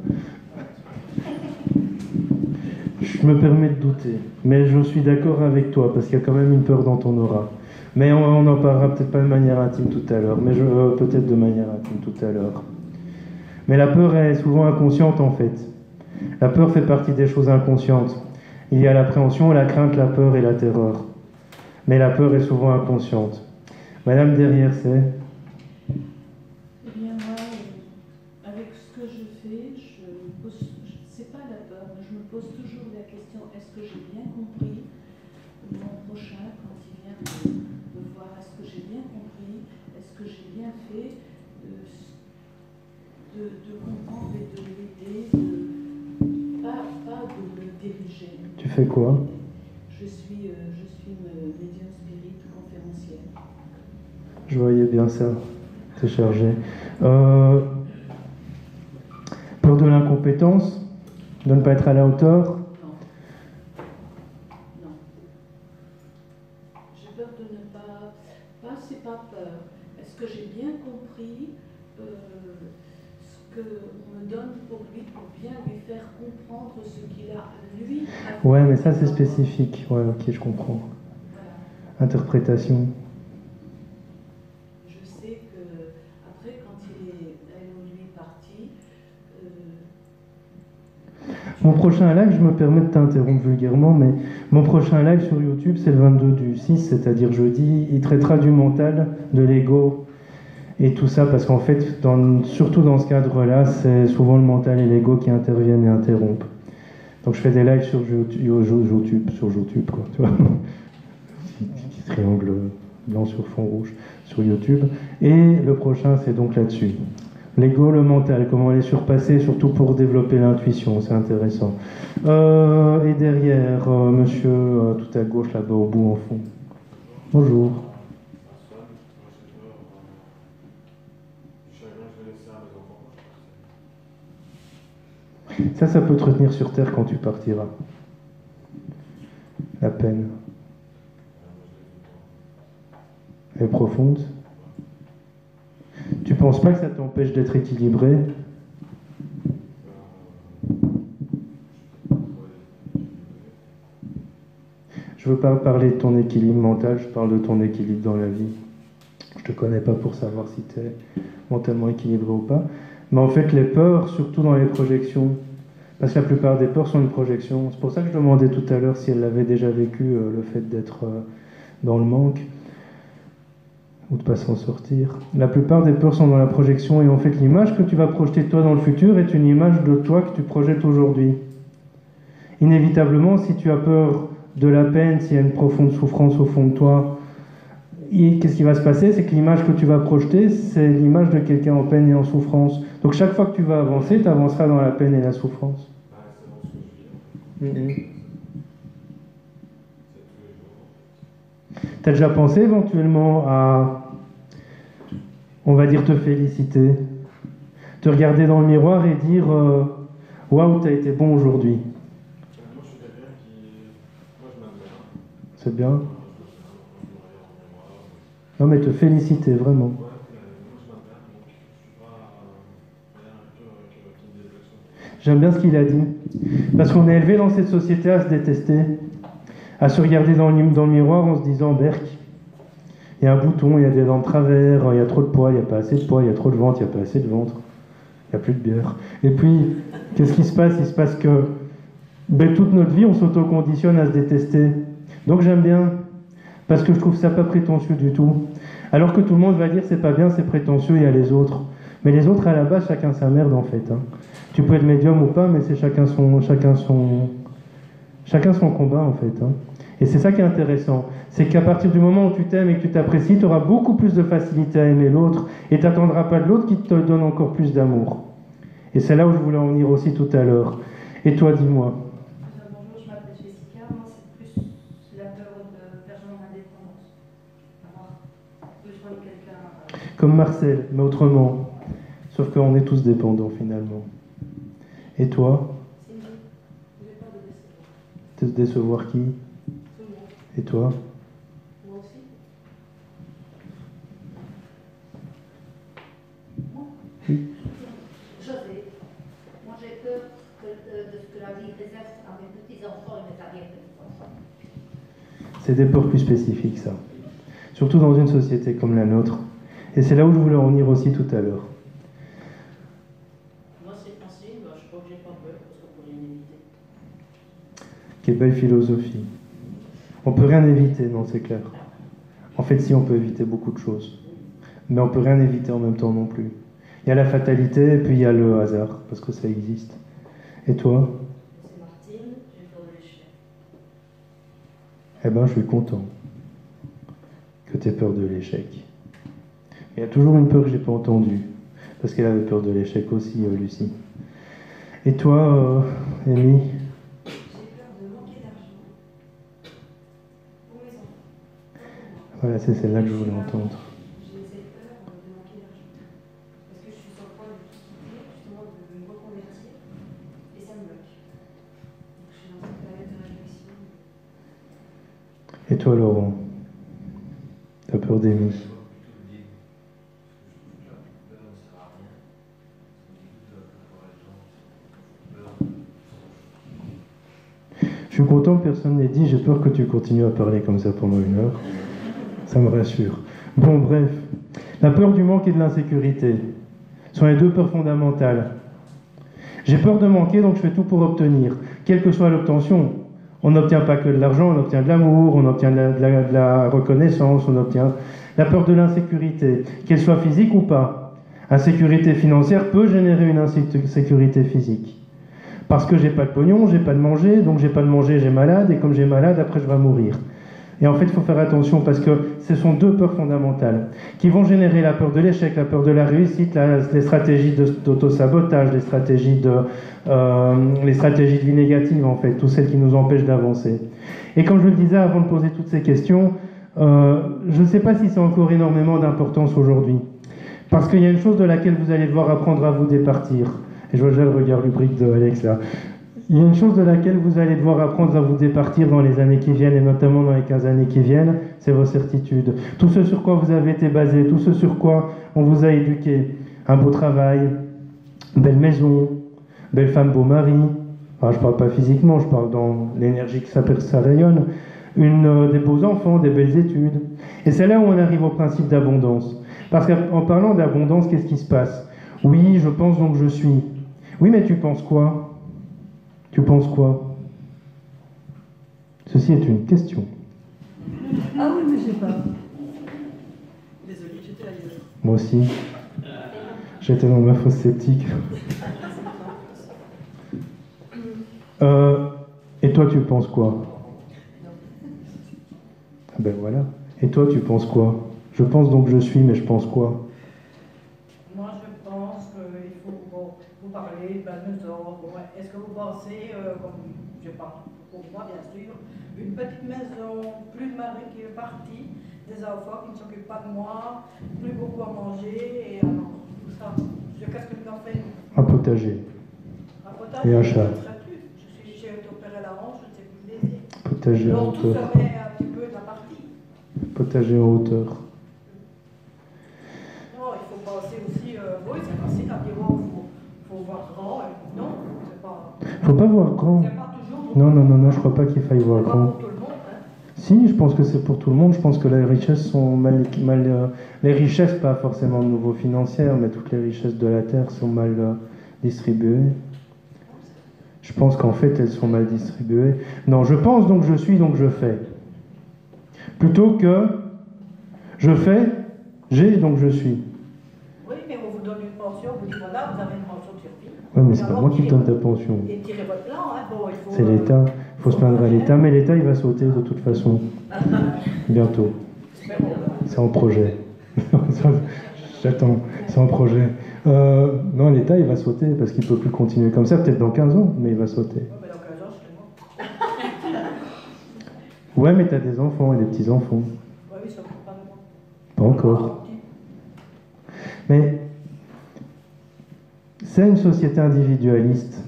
B: Je me permets de douter, mais je suis d'accord avec toi, parce qu'il y a quand même une peur dans ton aura. Mais on en parlera peut-être pas de manière intime tout à l'heure, mais peut-être de manière intime tout à l'heure. Mais la peur est souvent inconsciente en fait. La peur fait partie des choses inconscientes. Il y a l'appréhension, la crainte, la peur et la terreur. Mais la peur est souvent inconsciente. Madame derrière, c'est?
K: Eh bien moi, avec ce que je fais, c'est pas la peur, mais je me pose toujours la question, est-ce que j'ai bien compris mon prochain quand il vient me voir? Est-ce que j'ai bien compris? Est-ce que j'ai bien fait de comprendre et de l'aider, pas de me diriger?
B: Tu fais quoi?
K: Je suis médium spirit conférencière.
B: Je voyais bien ça. C'est chargé. Peur de l'incompétence? De ne pas être à la hauteur?
K: Non. J'ai peur de ne pas... c'est pas peur. Est-ce que j'ai bien compris ce qu'on me donne pour lui, pour bien lui faire comprendre ce qu'il a, lui, à faire?
B: Ouais, mais ça c'est spécifique. Ouais, ok, je comprends.
K: Voilà.
B: Interprétation.
K: Je sais que après, quand elle ou lui est parti,
B: Mon prochain live, je me permets de t'interrompre vulgairement, mais mon prochain live sur YouTube, c'est le 22/6, c'est-à-dire jeudi. Il traitera du mental, de l'ego et tout ça, parce qu'en fait, surtout dans ce cadre-là, c'est souvent le mental et l'ego qui interviennent et interrompent. Donc je fais des lives sur YouTube, quoi, tu vois. Petit triangle blanc sur fond rouge sur YouTube. Et le prochain, c'est donc là-dessus. L'ego, le mental, comment les surpasser, surtout pour développer l'intuition, c'est intéressant. Et derrière, monsieur, tout à gauche, là-bas au bout, en fond. Bonjour. Ça peut te retenir sur terre quand tu partiras. La peine. Elle est profonde. Tu penses pas que ça t'empêche d'être équilibré? Je veux pas parler de ton équilibre mental, je parle de ton équilibre dans la vie. Je te connais pas pour savoir si tu es mentalement équilibré ou pas. Mais en fait, les peurs, surtout dans les projections, parce que la plupart des peurs sont une projection. C'est pour ça que je demandais tout à l'heure si elle l'avait déjà vécu, le fait d'être dans le manque, ou de ne pas s'en sortir. La plupart des peurs sont dans la projection, et en fait, l'image que tu vas projeter de toi dans le futur est une image de toi que tu projettes aujourd'hui. Inévitablement, si tu as peur de la peine, s'il y a une profonde souffrance au fond de toi, qu'est-ce qui va se passer? C'est que l'image que tu vas projeter, c'est l'image de quelqu'un en peine et en souffrance. Donc chaque fois que tu vas avancer, tu avanceras dans la peine et la souffrance. T'as déjà pensé éventuellement à, on va dire, te féliciter, te regarder dans le miroir et dire waouh, t'as été bon aujourd'hui? C'est bien. Non, mais te féliciter vraiment. J'aime bien ce qu'il a dit. Parce qu'on est élevé dans cette société à se détester, à se regarder dans le miroir en se disant « Berk, il y a un bouton, il y a des dents de travers, il y a trop de poids, il n'y a pas assez de poids, il y a trop de ventre, il n'y a pas assez de ventre, il n'y a plus de bière. » Et puis, qu'est-ce qui se passe? Il se passe que toute notre vie, on s'auto-conditionne à se détester. Donc j'aime bien, parce que je trouve ça pas prétentieux du tout. Alors que tout le monde va dire c'est pas bien, c'est prétentieux, il y a les autres. Mais les autres, à la base, chacun sa merde en fait. Hein. Tu peux être médium ou pas, mais c'est chacun son combat en fait. Hein. Et c'est ça qui est intéressant. C'est qu'à partir du moment où tu t'aimes et que tu t'apprécies, tu auras beaucoup plus de facilité à aimer l'autre et tu n'attendras pas de l'autre qui te donne encore plus d'amour. Et c'est là où je voulais en venir aussi tout à l'heure. Et toi, dis-moi.
C: Bonjour, je m'appelle Jessica. Moi, c'est plus la peur de perdre mon indépendance. Avoir besoin de quelqu'un.
B: Comme Marcel, mais autrement. Sauf qu'on est tous dépendants finalement. Et toi?
C: J'ai peur de décevoir.
B: Te décevoir qui?
C: Tout le monde.
B: Et toi?
C: Moi aussi.
B: Oui.
G: José, moi j'ai peur de ce que la vie réserve à mes petits-enfants et mes arrière-petits-enfants.
B: C'est des peurs plus spécifiques, ça. Surtout dans une société comme la nôtre. Et c'est là où je voulais en venir aussi tout à l'heure.
G: Moi c'est facile, je crois que j'ai pas peur parce qu'on peut rien éviter.
B: Quelle belle philosophie. On peut rien éviter, non, c'est clair. En fait, si, on peut éviter beaucoup de choses. Mais on peut rien éviter en même temps non plus. Il y a la fatalité et puis il y a le hasard, parce que ça existe. Et toi?
C: C'est Martine, j'ai peur de l'échec.
B: Eh ben, je suis content que tu aies peur de l'échec. Il y a toujours une peur que j'ai pas entendue, parce qu'elle avait peur de l'échec aussi, Lucie. Et toi, Amy?
C: J'ai peur de manquer d'argent pour mes enfants.
B: Voilà, c'est celle-là que je voulais entendre.
C: J'ai peur de manquer d'argent. Parce que je suis sur le point de quitter, justement, de me reconvertir. Et ça me bloque. Donc je suis dans une période de réflexion.
B: Et toi, Laurent? T'as peur d'Amy? Je suis content que personne n'ait dit « j'ai peur que tu continues à parler comme ça pendant 1 heure ». Ça me rassure. Bon, bref. La peur du manque et de l'insécurité sont les 2 peurs fondamentales. J'ai peur de manquer, donc je fais tout pour obtenir. Quelle que soit l'obtention. On n'obtient pas que de l'argent, on obtient de l'amour, on obtient de la reconnaissance, on obtient la peur de l'insécurité, qu'elle soit physique ou pas. Insécurité financière peut générer une insécurité physique. Parce que j'ai pas de pognon, j'ai pas de manger, donc j'ai pas de manger, j'ai malade, et comme j'ai malade, après je vais mourir. Et en fait, il faut faire attention parce que ce sont 2 peurs fondamentales qui vont générer la peur de l'échec, la peur de la réussite, les stratégies d'auto-sabotage, les stratégies de vie négative, en fait, toutes celles qui nous empêchent d'avancer. Et comme je le disais avant de poser toutes ces questions, je ne sais pas si c'est encore énormément d'importance aujourd'hui. Parce qu'il y a une chose de laquelle vous allez devoir apprendre à vous départir. Et je vois déjà le regard lubrique de Alex là. Il y a une chose de laquelle vous allez devoir apprendre à vous départir dans les années qui viennent, et notamment dans les 15 années qui viennent, c'est vos certitudes. Tout ce sur quoi vous avez été basé, tout ce sur quoi on vous a éduqué. Un beau travail, belle maison, belle femme, beau mari. Enfin, je ne parle pas physiquement, je parle dans l'énergie que ça rayonne. Des beaux enfants, des belles études. Et c'est là où on arrive au principe d'abondance. Parce qu'en parlant d'abondance, qu'est-ce qui se passe? Oui, je pense donc je suis. Oui, mais tu penses quoi? Tu penses quoi? Ceci est une question.
K: Ah oui, mais je sais pas.
C: Désolée, j'étais ailleurs.
B: Moi aussi. J'étais dans ma fosse sceptique. Et toi, tu penses quoi? Ah ben voilà. Et toi, tu penses quoi? Je pense donc je suis, mais je pense quoi?
L: Moi, je pense qu'il faut vous parler de maison. Est-ce que vous pensez, comme je parle pour moi, bien sûr, une petite maison, plus de mari qui est parti, des enfants qui ne s'occupent pas de moi, plus beaucoup à manger, et alors, tout ça. Qu'est-ce que tu en fais?
B: Un potager.
L: Un potager,
B: Et un chat.
L: J'ai été opéré la hanche, je ne sais plus le désir.
B: Potager en
L: Alors, tout
B: hauteur.
L: serait un petit peu de la partie.
B: Potager en hauteur.
L: Non, il faut penser aussi, oui, c'est facile à dire, oh, faut voir grand, non, c'est
B: faut pas voir grand. Non, je crois pas qu'il faille voir grand. Si, je pense que c'est pour tout le monde. Je pense que les richesses sont les richesses, pas forcément de nouveau financières, mais toutes les richesses de la terre sont mal distribuées. Je pense qu'en fait, elles sont mal distribuées. Non, je pense donc je suis donc je fais. Plutôt que je fais, j'ai donc je suis.
L: Oui, mais on vous donne une pension, vous dites voilà, vous avez une pension de survie.
B: Oui, mais c'est pas moi qui donne ta pension.
L: Et tirez votre plan, hein. Bon, il faut.
B: C'est l'État. Il faut se plaindre à l'État, mais l'État, il va sauter de toute façon. Bientôt. C'est en projet. J'attends, c'est en projet. Non, l'État, il va sauter parce qu'il ne peut plus continuer comme ça, peut-être dans 15 ans, mais il va sauter.
L: Ouais, mais dans 15 ans, je serai mort.
B: Ouais, mais tu as des enfants et des petits-enfants.
L: Ouais, oui, ça ne pas de moi.
B: Pas encore. Mais c'est une société individualiste.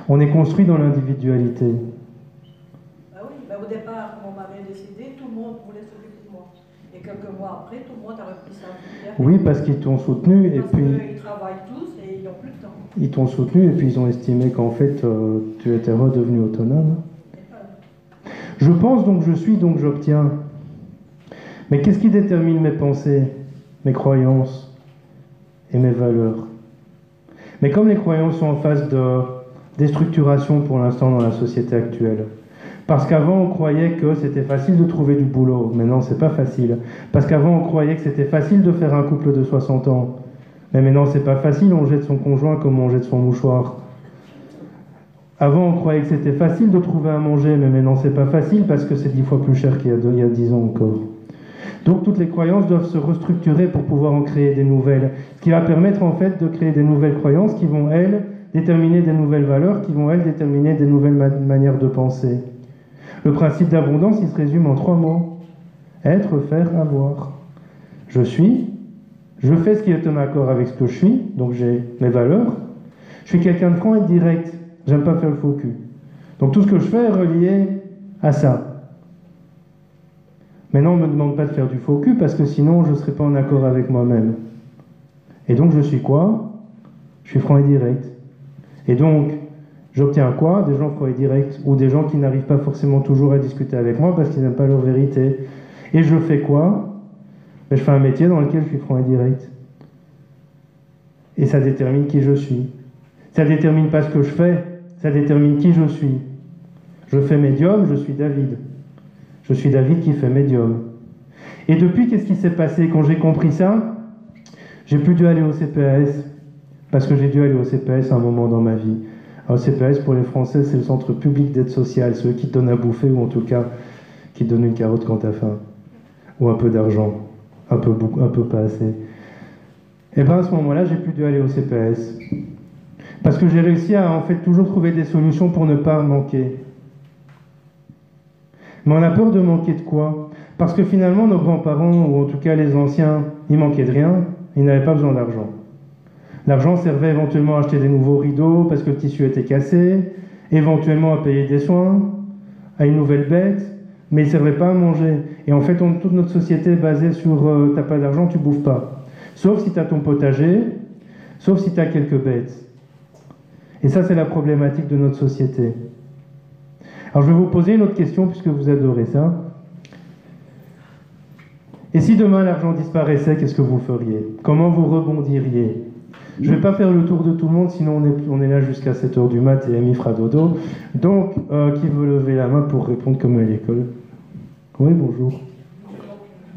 B: On est construit dans l'individualité.
L: Ah oui, bah au départ, quand mon mari est décédé, tout le monde voulait s'occuper de moi. Et quelques mois après, tout le monde a repris sa vie.
B: Oui, parce qu'ils t'ont soutenu et puis...
L: Ils travaillent tous et ils n'ont plus de temps.
B: Ils t'ont soutenu et puis ils ont estimé qu'en fait, tu étais redevenu autonome. Je pense donc je suis, donc j'obtiens. Mais qu'est-ce qui détermine mes pensées, mes croyances et mes valeurs? Mais comme les croyances sont en phase de déstructuration pour l'instant dans la société actuelle, parce qu'avant on croyait que c'était facile de trouver du boulot, maintenant c'est pas facile. Parce qu'avant on croyait que c'était facile de faire un couple de 60 ans, mais maintenant c'est pas facile, on jette son conjoint comme on jette son mouchoir. Avant on croyait que c'était facile de trouver à manger, mais maintenant c'est pas facile parce que c'est 10 fois plus cher qu'il y a 10 ans encore. Donc toutes les croyances doivent se restructurer pour pouvoir en créer des nouvelles, ce qui va permettre en fait de créer des nouvelles croyances qui vont elles déterminer des nouvelles valeurs, qui vont elles déterminer des nouvelles manières de penser. Le principe d'abondance, il se résume en 3 mots. Être, faire, avoir. Je suis, je fais ce qui est en accord avec ce que je suis, donc j'ai mes valeurs. Je suis quelqu'un de franc et de direct, j'aime pas faire le faux cul. Donc tout ce que je fais est relié à ça. Maintenant, on ne me demande pas de faire du faux cul, parce que sinon, je ne serais pas en accord avec moi-même. Et donc, je suis quoi? Je suis franc et direct. Et donc, j'obtiens quoi? Des gens francs et directs, ou des gens qui n'arrivent pas forcément toujours à discuter avec moi parce qu'ils n'aiment pas leur vérité. Et je fais quoi? Ben, je fais un métier dans lequel je suis franc et direct. Et ça détermine qui je suis. Ça détermine pas ce que je fais, ça détermine qui je suis. Je fais médium, je suis David. Je suis David qui fait médium. Et depuis, qu'est-ce qui s'est passé? Quand j'ai compris ça, j'ai plus dû aller au CPS, parce que j'ai dû aller au CPS à un moment dans ma vie. Alors, CPS, pour les Français, c'est le centre public d'aide sociale, ceux qui te donnent à bouffer, ou en tout cas, qui te donnent une carotte quand t'as faim, ou un peu d'argent, un peu pas assez. Et bien à ce moment-là, j'ai plus dû aller au CPS. Parce que j'ai réussi à, en fait, toujours trouver des solutions pour ne pas manquer. Mais on a peur de manquer de quoi? Parce que finalement, nos grands-parents, ou en tout cas les anciens, ils manquaient de rien, ils n'avaient pas besoin d'argent. L'argent servait éventuellement à acheter des nouveaux rideaux parce que le tissu était cassé, éventuellement à payer des soins, à une nouvelle bête, mais il ne servait pas à manger. Et en fait, toute notre société est basée sur t'as pas d'argent, tu bouffes pas. Sauf si tu as ton potager, sauf si tu as quelques bêtes. Et ça, c'est la problématique de notre société. Alors, je vais vous poser une autre question puisque vous adorez ça. Et si demain l'argent disparaissait, qu'est-ce que vous feriez? Comment vous rebondiriez? Je ne vais pas faire le tour de tout le monde, sinon on est là jusqu'à 7h du mat et Amy fera dodo. Donc, qui veut lever la main pour répondre comme à l'école? Oui, bonjour.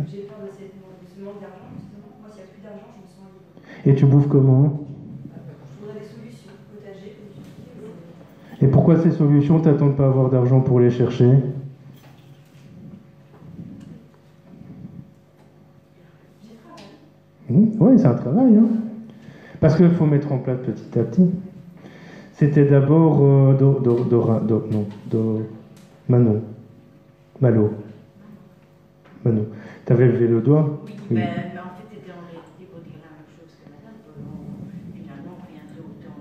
C: J'ai peur de ce manque d'argent, justement. Moi, s'il n'y a plus d'argent, je me sens libre.
B: Et tu bouffes comment?
C: Je voudrais des solutions, potager,
B: Et pourquoi ces solutions, t'attends de pas avoir d'argent pour les chercher? Oui, c'est un travail, hein. Parce qu'il faut mettre en place petit à petit. C'était d'abord Manon. Malo. Manon. T'avais levé le doigt?
M: Oui. Mais en fait, c'était en réalité pour dire la même chose que madame. Finalement, on viendrait autant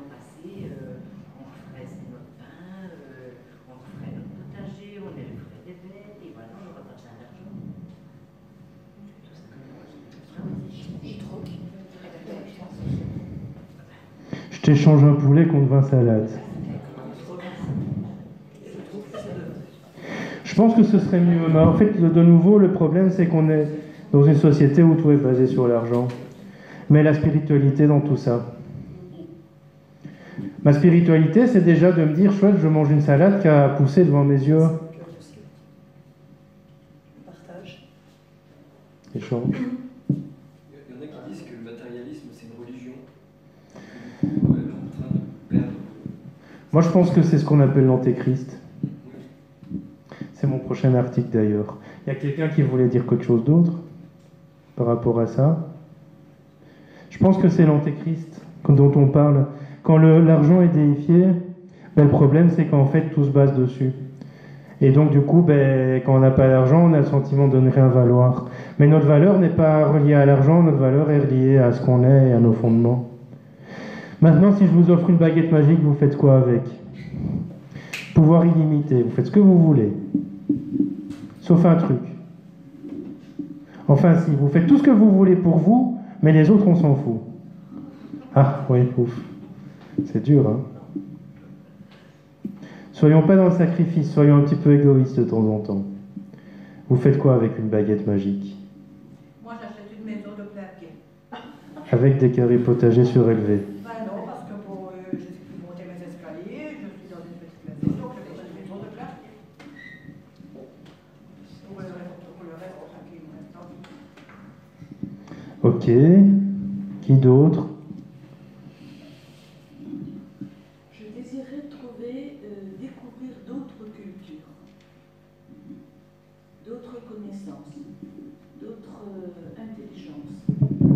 M: passer, on ferait notre pain, on ferait notre potager, on élèverait des bêtes, et voilà, on n'aurait pas besoin d'argent. Tout ça.
B: t'échange un poulet contre 20 salades. Je pense que ce serait mieux. Mais en fait, de nouveau, le problème, c'est qu'on est dans une société où tout est basé sur l'argent. Mais la spiritualité dans tout ça. Ma spiritualité, c'est déjà de me dire, chouette, je mange une salade qui a poussé devant mes yeux.
L: Partage.
B: Échange.
E: Il y en a qui disent que le matérialisme, c'est une religion. Du coup, elle est en train de perdre.
B: Moi, je pense que c'est ce qu'on appelle l'antéchrist. C'est mon prochain article d'ailleurs. Il y a quelqu'un qui voulait dire quelque chose d'autre par rapport à ça. Je pense que c'est l'antéchrist dont on parle. Quand l'argent est déifié, le problème c'est qu'en fait tout se base dessus. Et donc du coup, quand on n'a pas d'argent, on a le sentiment de ne rien valoir. Mais notre valeur n'est pas reliée à l'argent, notre valeur est reliée à ce qu'on est et à nos fondements. Maintenant, si je vous offre une baguette magique, vous faites quoi avec? Pouvoir illimité, vous faites ce que vous voulez. Sauf un truc. Enfin si, vous faites tout ce que vous voulez pour vous, mais les autres on s'en fout. Ah oui, ouf. C'est dur, hein. Soyons pas dans le sacrifice, soyons un petit peu égoïstes de temps en temps. Vous faites quoi avec une baguette magique?
L: Moi, j'achète une maison de plein pied.
B: Avec des carrés potagers surélevés.
L: Ben non, parce que pour, je sais plus monter mes escaliers, je suis dans une petite maison, donc je fais une maison de plein pied. Pour le reste, tranquille, maintenant.
B: Ok. Qui d'autre?
K: Je désirais découvrir d'autres cultures, d'autres connaissances, d'autres intelligences.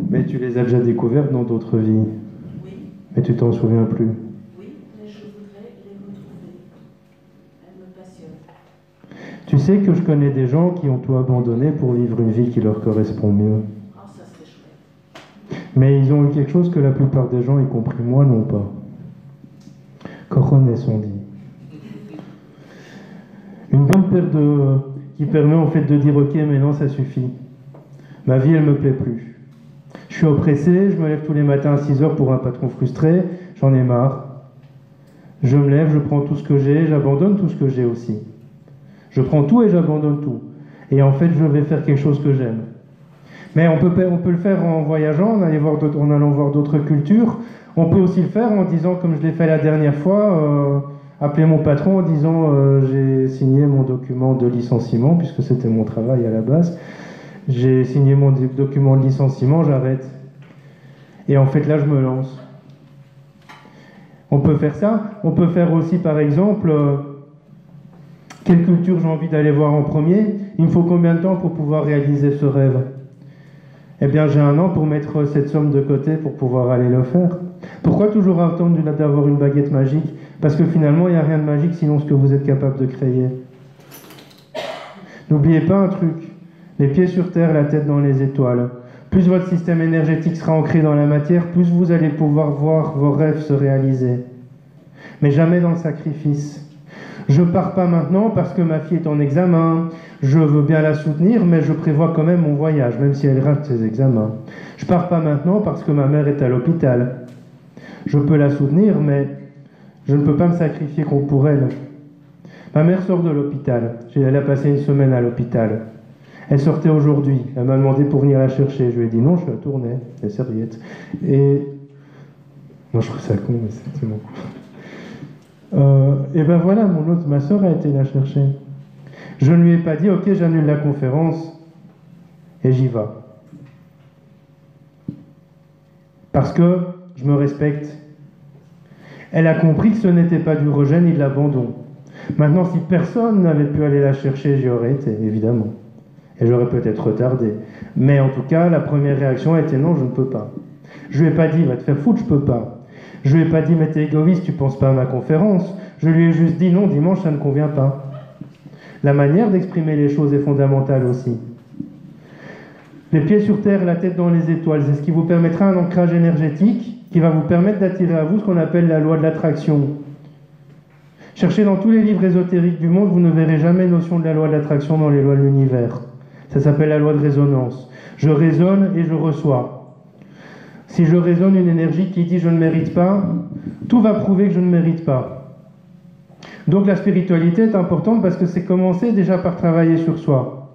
B: Mais tu les as déjà découvertes dans d'autres vies.
K: Oui.
B: Mais tu t'en souviens plus.
K: Oui, mais je voudrais les retrouver. Elles me passionnent.
B: Tu sais que je connais des gens qui ont tout abandonné pour vivre une vie qui leur correspond mieux.
K: Ah, ça serait chouette.
B: Mais ils ont eu quelque chose que la plupart des gens, y compris moi, n'ont pas. Cojones, on dit. Une bonne paire qui permet en fait de dire ok, maintenant ça suffit. Ma vie, elle me plaît plus. Je suis oppressé, je me lève tous les matins à 6 heures pour un patron frustré, j'en ai marre. Je me lève, je prends tout ce que j'ai, j'abandonne tout ce que j'ai aussi. Je prends tout et j'abandonne tout. Et en fait, je vais faire quelque chose que j'aime. Mais on peut le faire en voyageant, en allant voir d'autres cultures. On peut aussi le faire en disant, comme je l'ai fait la dernière fois, appeler mon patron en disant j'ai signé mon document de licenciement, puisque c'était mon travail à la base. J'ai signé mon document de licenciement, j'arrête. Et en fait, là, je me lance. On peut faire ça. On peut faire aussi, par exemple, quelle culture j'ai envie d'aller voir en premier? Il me faut combien de temps pour pouvoir réaliser ce rêve? Eh bien, j'ai 1 an pour mettre cette somme de côté pour pouvoir aller le faire. Pourquoi toujours attendre d'avoir une baguette magique? Parce que finalement, il n'y a rien de magique sinon ce que vous êtes capable de créer. N'oubliez pas un truc. Les pieds sur terre, la tête dans les étoiles. Plus votre système énergétique sera ancré dans la matière, plus vous allez pouvoir voir vos rêves se réaliser. Mais jamais dans le sacrifice. Je pars pas maintenant parce que ma fille est en examen. Je veux bien la soutenir, mais je prévois quand même mon voyage, même si elle rate ses examens. Je pars pas maintenant parce que ma mère est à l'hôpital. Je peux la soutenir, mais je ne peux pas me sacrifier pour elle. Ma mère sort de l'hôpital. Elle a passé une semaine à l'hôpital. Elle sortait aujourd'hui. Elle m'a demandé pour venir la chercher. Je lui ai dit non, je suis à Tournai, les serviettes. Et non, je trouve ça con, mais c'est bon. Et ben voilà, ma soeur a été la chercher. Je ne lui ai pas dit ok, j'annule la conférence et j'y vais. Parce que je me respecte. Elle a compris que ce n'était pas du rejet ni de l'abandon. Maintenant, si personne n'avait pu aller la chercher, j'y aurais été, évidemment. Et j'aurais peut-être retardé. Mais en tout cas, la première réaction était non, je ne peux pas. Je lui ai pas dit, va te faire foutre, je peux pas. Je lui ai pas dit, mais t'es égoïste, tu penses pas à ma conférence. Je lui ai juste dit, non, dimanche, ça ne convient pas. La manière d'exprimer les choses est fondamentale aussi. Les pieds sur terre, la tête dans les étoiles, c'est ce qui vous permettra un ancrage énergétique qui va vous permettre d'attirer à vous ce qu'on appelle la loi de l'attraction. Cherchez dans tous les livres ésotériques du monde, vous ne verrez jamais notion de la loi de l'attraction dans les lois de l'univers. Ça s'appelle la loi de résonance. Je résonne et je reçois. Si je résonne une énergie qui dit je ne mérite pas, tout va prouver que je ne mérite pas. Donc la spiritualité est importante parce que c'est commencer déjà par travailler sur soi.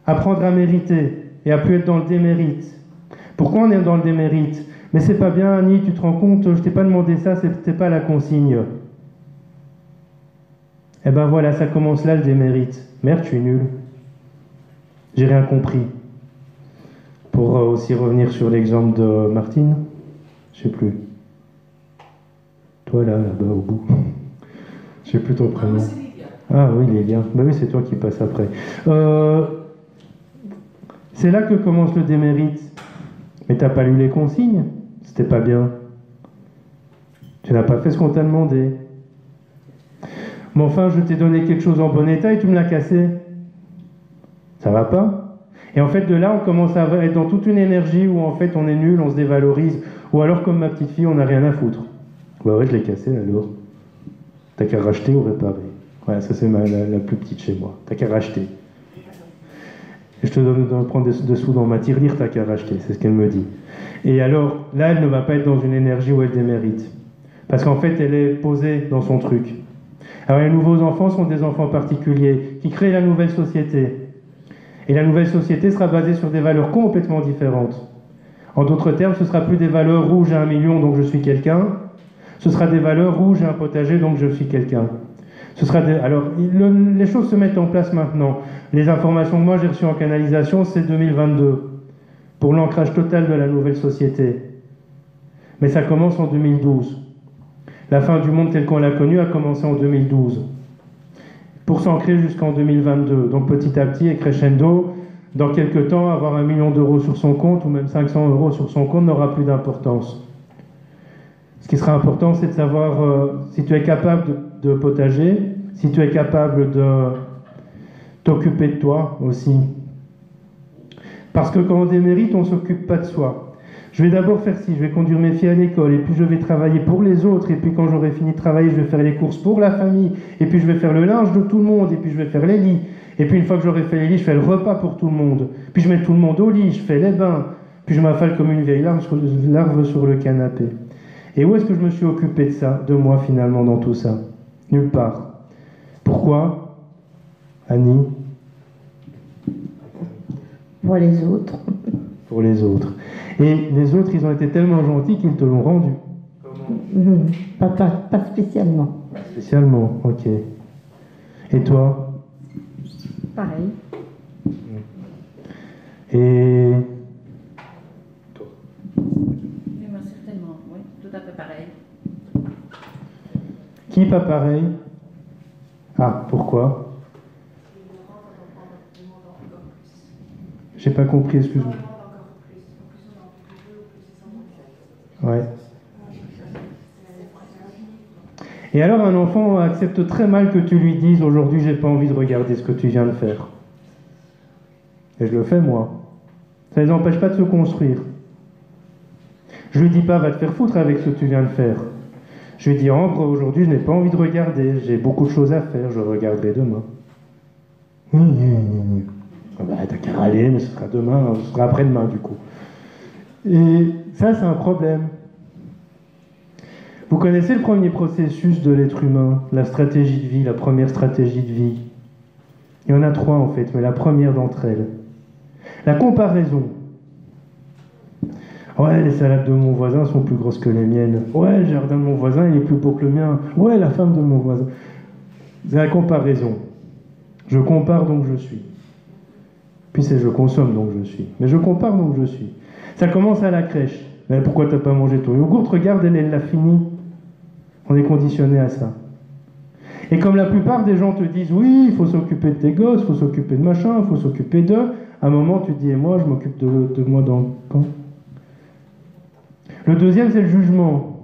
B: Apprendre à mériter et à plus être dans le démérite. Pourquoi on est dans le démérite? Mais c'est pas bien, Annie, tu te rends compte, je t'ai pas demandé ça, c'était pas la consigne. Eh ben voilà, ça commence là le démérite. Merde, je suis nul. J'ai rien compris. Pour aussi revenir sur l'exemple de Martine, je sais plus. Toi là-bas au bout. Je sais plus ton prénom. Ah oui, Lélia. Bah oui, c'est toi qui passes après. C'est là que commence le démérite. Mais t'as pas lu les consignes? C'était pas bien. Tu n'as pas fait ce qu'on t'a demandé. Mais enfin, je t'ai donné quelque chose en bon état et tu me l'as cassé. Ça va pas? Et en fait, de là, on commence à être dans toute une énergie où en fait on est nul, on se dévalorise. Ou alors, comme ma petite fille, on n'a rien à foutre. Bah ouais, je l'ai cassé alors. T'as qu'à racheter ou réparer. Voilà, ça c'est la plus petite chez moi. T'as qu'à racheter. Et je te donne de prendre des sous dans ma tirelire, t'as qu'à racheter, c'est ce qu'elle me dit. Et alors, là, elle ne va pas être dans une énergie où elle démérite. Parce qu'en fait, elle est posée dans son truc. Alors, les nouveaux enfants sont des enfants particuliers qui créent la nouvelle société. Et la nouvelle société sera basée sur des valeurs complètement différentes. En d'autres termes, ce sera plus des valeurs rouges à 1 million, donc je suis quelqu'un. Ce sera des valeurs rouges à un potager, donc je suis quelqu'un. Alors, les choses se mettent en place maintenant. Les informations que moi j'ai reçues en canalisation, c'est 2022, pour l'ancrage total de la nouvelle société. Mais ça commence en 2012. La fin du monde tel qu'on l'a connu a commencé en 2012. Pour s'ancrer jusqu'en 2022. Donc petit à petit et crescendo, dans quelques temps, avoir 1 million d'euros sur son compte, ou même 500 euros sur son compte, n'aura plus d'importance. Ce qui sera important, c'est de savoir si tu es capable de potager, si tu es capable de t'occuper de toi aussi. Parce que quand on démérite, on ne s'occupe pas de soi. Je vais d'abord faire ci, je vais conduire mes filles à l'école, et puis je vais travailler pour les autres, et puis quand j'aurai fini de travailler, je vais faire les courses pour la famille, et puis je vais faire le linge de tout le monde, et puis je vais faire les lits, et puis une fois que j'aurai fait les lits, je fais le repas pour tout le monde, puis je mets tout le monde au lit, je fais les bains, puis je m'affale comme une vieille larve sur le canapé. Et où est-ce que je me suis occupé de ça, de moi finalement, dans tout ça? Nulle part. Pourquoi, Annie?
D: Pour les autres.
B: Pour les autres. Et les autres, ils ont été tellement gentils qu'ils te l'ont rendu.
D: Pas spécialement.
B: Pas spécialement, ok. Et toi?
A: Pareil.
B: Et...
N: moi, certainement, oui, tout à fait pareil.
B: Qui pas pareil? Ah, pourquoi? J'ai pas compris, excuse-moi. Ouais. Et alors un enfant accepte très mal que tu lui dises aujourd'hui j'ai pas envie de regarder ce que tu viens de faire. Et je le fais moi. Ça ne les empêche pas de se construire. Je lui dis pas va te faire foutre avec ce que tu viens de faire. Je lui dis Ambre, aujourd'hui je n'ai pas envie de regarder, j'ai beaucoup de choses à faire, je regarderai demain. Bah, t'as qu'à râler, mais ce sera demain, ce sera après-demain du coup. Et ça, c'est un problème. Vous connaissez le premier processus de l'être humain, la stratégie de vie, la première stratégie de vie. Il y en a 3 en fait, mais la première d'entre elles. La comparaison. Ouais, les salades de mon voisin sont plus grosses que les miennes. Ouais, le jardin de mon voisin, il est plus beau que le mien. Ouais, la femme de mon voisin. C'est la comparaison. Je compare donc je suis. Puis c'est je consomme donc je suis. Mais je compare donc je suis. Ça commence à la crèche. Mais pourquoi t'as pas mangé ton yogourt? Regarde, elle l'a fini. On est conditionné à ça. Et comme la plupart des gens te disent oui, il faut s'occuper de tes gosses, il faut s'occuper de machin, il faut s'occuper d'eux, à un moment tu te dis et moi je m'occupe de moi dans quand? Le deuxième c'est le jugement.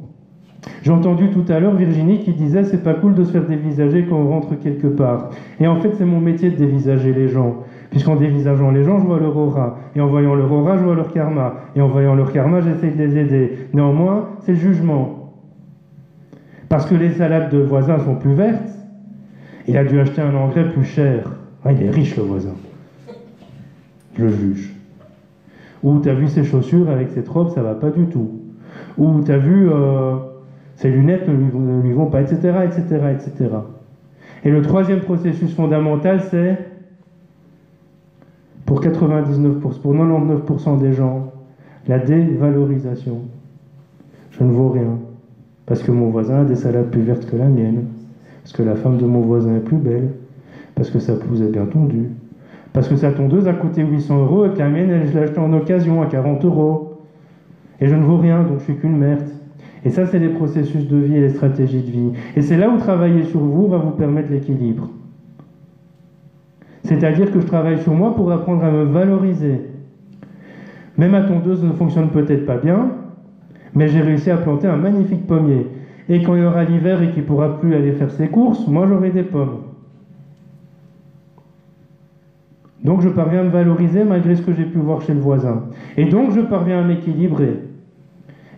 B: J'ai entendu tout à l'heure Virginie qui disait c'est pas cool de se faire dévisager quand on rentre quelque part. Et en fait c'est mon métier de dévisager les gens. Puisqu'en dévisageant les gens, je vois leur aura. Et en voyant leur aura, je vois leur karma. Et en voyant leur karma, j'essaie de les aider. Néanmoins, c'est le jugement. Parce que les salades de voisins sont plus vertes, il a dû acheter un engrais plus cher. Ah, il est riche, le voisin. Je le juge. Ou t'as vu ses chaussures avec cette robe, ça va pas du tout. Ou t'as vu ses lunettes ne lui vont pas, etc., etc., etc. Et le troisième processus fondamental, c'est pour 99% des gens, la dévalorisation. Je ne vaux rien. Parce que mon voisin a des salades plus vertes que la mienne. Parce que la femme de mon voisin est plus belle. Parce que sa pelouse est bien tondue. Parce que sa tondeuse a coûté 800 € et que la mienne, je l'ai achetée en occasion à 40 €. Et je ne vaux rien, donc je suis qu'une merde. Et ça, c'est les processus de vie et les stratégies de vie. Et c'est là où travailler sur vous va vous permettre l'équilibre. C'est-à-dire que je travaille sur moi pour apprendre à me valoriser. Même ma tondeuse ne fonctionne peut-être pas bien, mais j'ai réussi à planter un magnifique pommier. Et quand il y aura l'hiver et qu'il ne pourra plus aller faire ses courses, moi j'aurai des pommes. Donc je parviens à me valoriser malgré ce que j'ai pu voir chez le voisin. Et donc je parviens à m'équilibrer.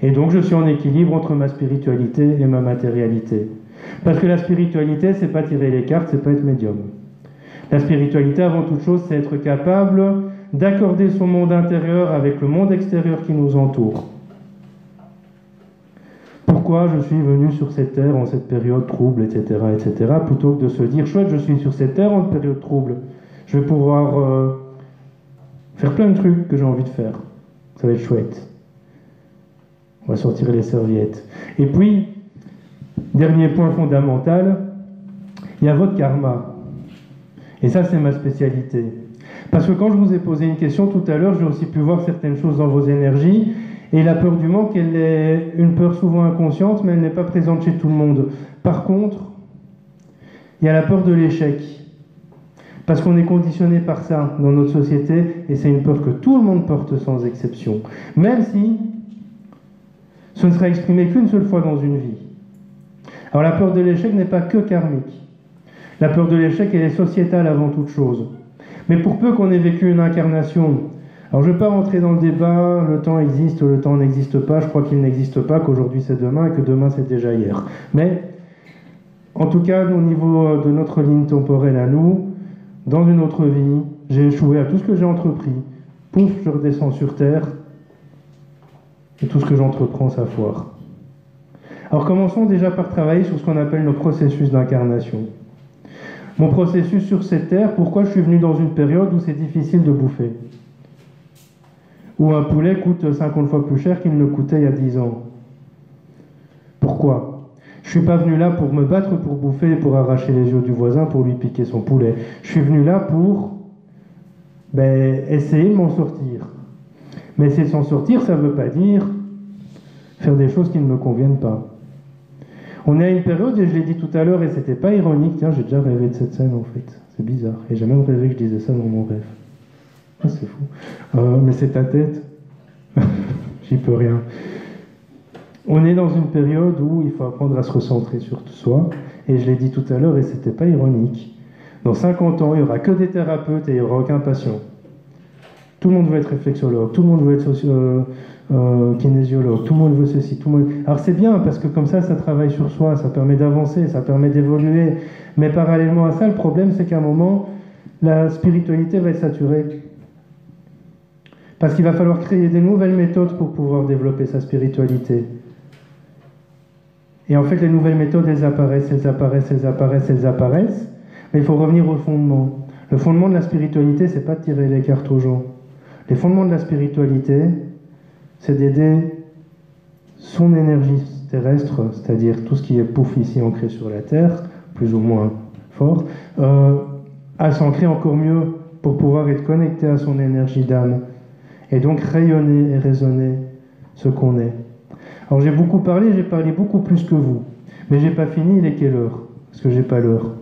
B: Et donc je suis en équilibre entre ma spiritualité et ma matérialité. Parce que la spiritualité, c'est pas tirer les cartes, c'est pas être médium. La spiritualité, avant toute chose, c'est être capable d'accorder son monde intérieur avec le monde extérieur qui nous entoure. Pourquoi je suis venu sur cette terre en cette période trouble, etc., etc., plutôt que de se dire, chouette, je suis sur cette terre en période trouble. Je vais pouvoir faire plein de trucs que j'ai envie de faire. Ça va être chouette. On va sortir les serviettes. Et puis, dernier point fondamental, il y a votre karma. Et ça, c'est ma spécialité. Parce que quand je vous ai posé une question tout à l'heure, j'ai aussi pu voir certaines choses dans vos énergies. Et la peur du manque, elle est une peur souvent inconsciente, mais elle n'est pas présente chez tout le monde. Par contre, il y a la peur de l'échec. Parce qu'on est conditionné par ça dans notre société, et c'est une peur que tout le monde porte sans exception. Même si ce ne sera exprimé qu'une seule fois dans une vie. Alors la peur de l'échec n'est pas que karmique. La peur de l'échec, elle est sociétale avant toute chose. Mais pour peu qu'on ait vécu une incarnation, alors je ne vais pas rentrer dans le débat, le temps existe, le temps n'existe pas, je crois qu'il n'existe pas, qu'aujourd'hui c'est demain et que demain c'est déjà hier. Mais, en tout cas, au niveau de notre ligne temporelle à nous, dans une autre vie, j'ai échoué à tout ce que j'ai entrepris. Pouf, je redescends sur Terre, et tout ce que j'entreprends, ça foire. Alors commençons déjà par travailler sur ce qu'on appelle nos processus d'incarnation. Mon processus sur cette terre, pourquoi je suis venu dans une période où c'est difficile de bouffer? Où un poulet coûte 50 fois plus cher qu'il ne coûtait il y a 10 ans. Pourquoi? Je ne suis pas venu là pour me battre pour bouffer, pour arracher les yeux du voisin, pour lui piquer son poulet. Je suis venu là pour essayer de m'en sortir. Mais essayer de s'en sortir, ça ne veut pas dire faire des choses qui ne me conviennent pas. On est à une période, et je l'ai dit tout à l'heure, et c'était pas ironique, tiens, j'ai déjà rêvé de cette scène en fait, c'est bizarre, et j'ai même rêvé que je disais ça dans mon rêve. Ah, c'est fou. Mais c'est ta tête, j'y peux rien. On est dans une période où il faut apprendre à se recentrer sur soi, et je l'ai dit tout à l'heure, et c'était pas ironique. Dans 50 ans, il n'y aura que des thérapeutes et il n'y aura aucun patient. Tout le monde veut être réflexologue, tout le monde veut être kinésiologue, tout le monde veut ceci, tout le monde... Alors c'est bien, parce que comme ça travaille sur soi, ça permet d'avancer, ça permet d'évoluer. Mais parallèlement à ça, le problème, c'est qu'à un moment, la spiritualité va être saturée. Parce qu'il va falloir créer des nouvelles méthodes pour pouvoir développer sa spiritualité. Et en fait, les nouvelles méthodes, elles apparaissent, mais il faut revenir au fondement. Le fondement de la spiritualité, c'est pas de tirer les cartes aux gens. Les fondements de la spiritualité, c'est d'aider son énergie terrestre, c'est-à-dire tout ce qui est pouf ici ancré sur la Terre, plus ou moins fort, à s'ancrer encore mieux pour pouvoir être connecté à son énergie d'âme et donc rayonner et résonner ce qu'on est. Alors j'ai beaucoup parlé, j'ai parlé beaucoup plus que vous, mais j'ai pas fini, il est quelle heure? Parce que j'ai pas l'heure.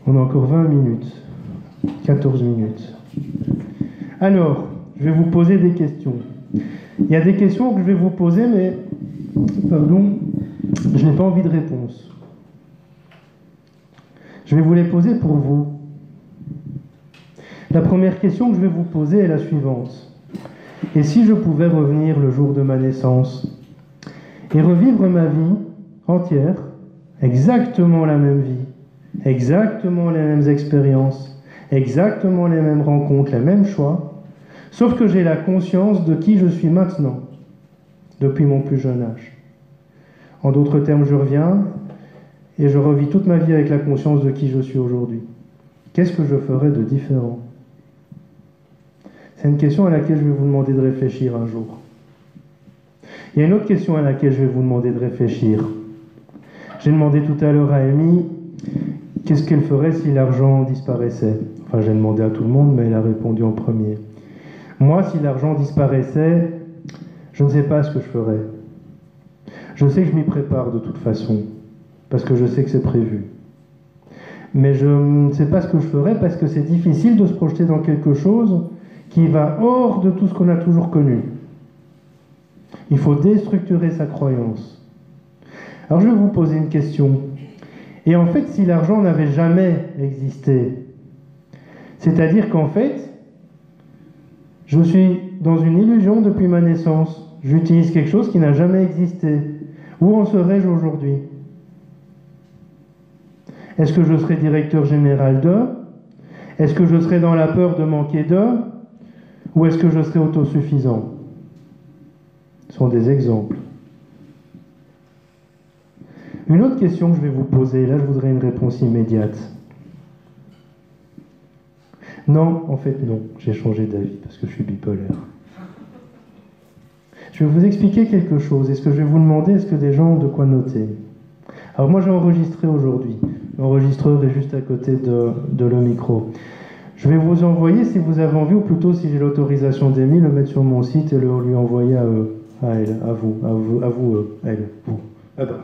B: On a encore 20 minutes, 14 minutes. Alors, je vais vous poser des questions. Il y a des questions que je vais vous poser, mais, pardon, je n'ai pas envie de réponse. Je vais vous les poser pour vous. La première question que je vais vous poser est la suivante. Et si je pouvais revenir le jour de ma naissance et revivre ma vie entière, exactement la même vie, exactement les mêmes expériences, exactement les mêmes rencontres, les mêmes choix, sauf que j'ai la conscience de qui je suis maintenant, depuis mon plus jeune âge. En d'autres termes, je reviens et je revis toute ma vie avec la conscience de qui je suis aujourd'hui. Qu'est-ce que je ferais de différent? C'est une question à laquelle je vais vous demander de réfléchir un jour. Il y a une autre question à laquelle je vais vous demander de réfléchir. J'ai demandé tout à l'heure à Amy qu'est-ce qu'elle ferait si l'argent disparaissait. Enfin, j'ai demandé à tout le monde, mais elle a répondu en premier. Moi, si l'argent disparaissait, je ne sais pas ce que je ferais. Je sais que je m'y prépare de toute façon, parce que je sais que c'est prévu. Mais je ne sais pas ce que je ferais parce que c'est difficile de se projeter dans quelque chose qui va hors de tout ce qu'on a toujours connu. Il faut déstructurer sa croyance. Alors je vais vous poser une question. Et en fait, si l'argent n'avait jamais existé, c'est-à-dire qu'en fait, je suis dans une illusion depuis ma naissance. J'utilise quelque chose qui n'a jamais existé. Où en serais-je aujourd'hui? Est-ce que je serais directeur général de? Est-ce que je serais dans la peur de manquer de? Ou est-ce que je serais autosuffisant? Ce sont des exemples. Une autre question que je vais vous poser, là je voudrais une réponse immédiate. Non, en fait non, j'ai changé d'avis parce que je suis bipolaire. Je vais vous expliquer quelque chose et ce que je vais vous demander, est-ce que des gens ont de quoi noter? Alors moi j'ai enregistré aujourd'hui, l'enregistreur est juste à côté de le micro. Je vais vous envoyer, si vous avez envie, ou plutôt si j'ai l'autorisation d'Amy, le mettre sur mon site et le lui envoyer à eux, à elle, à vous, elle, vous. Ah bah.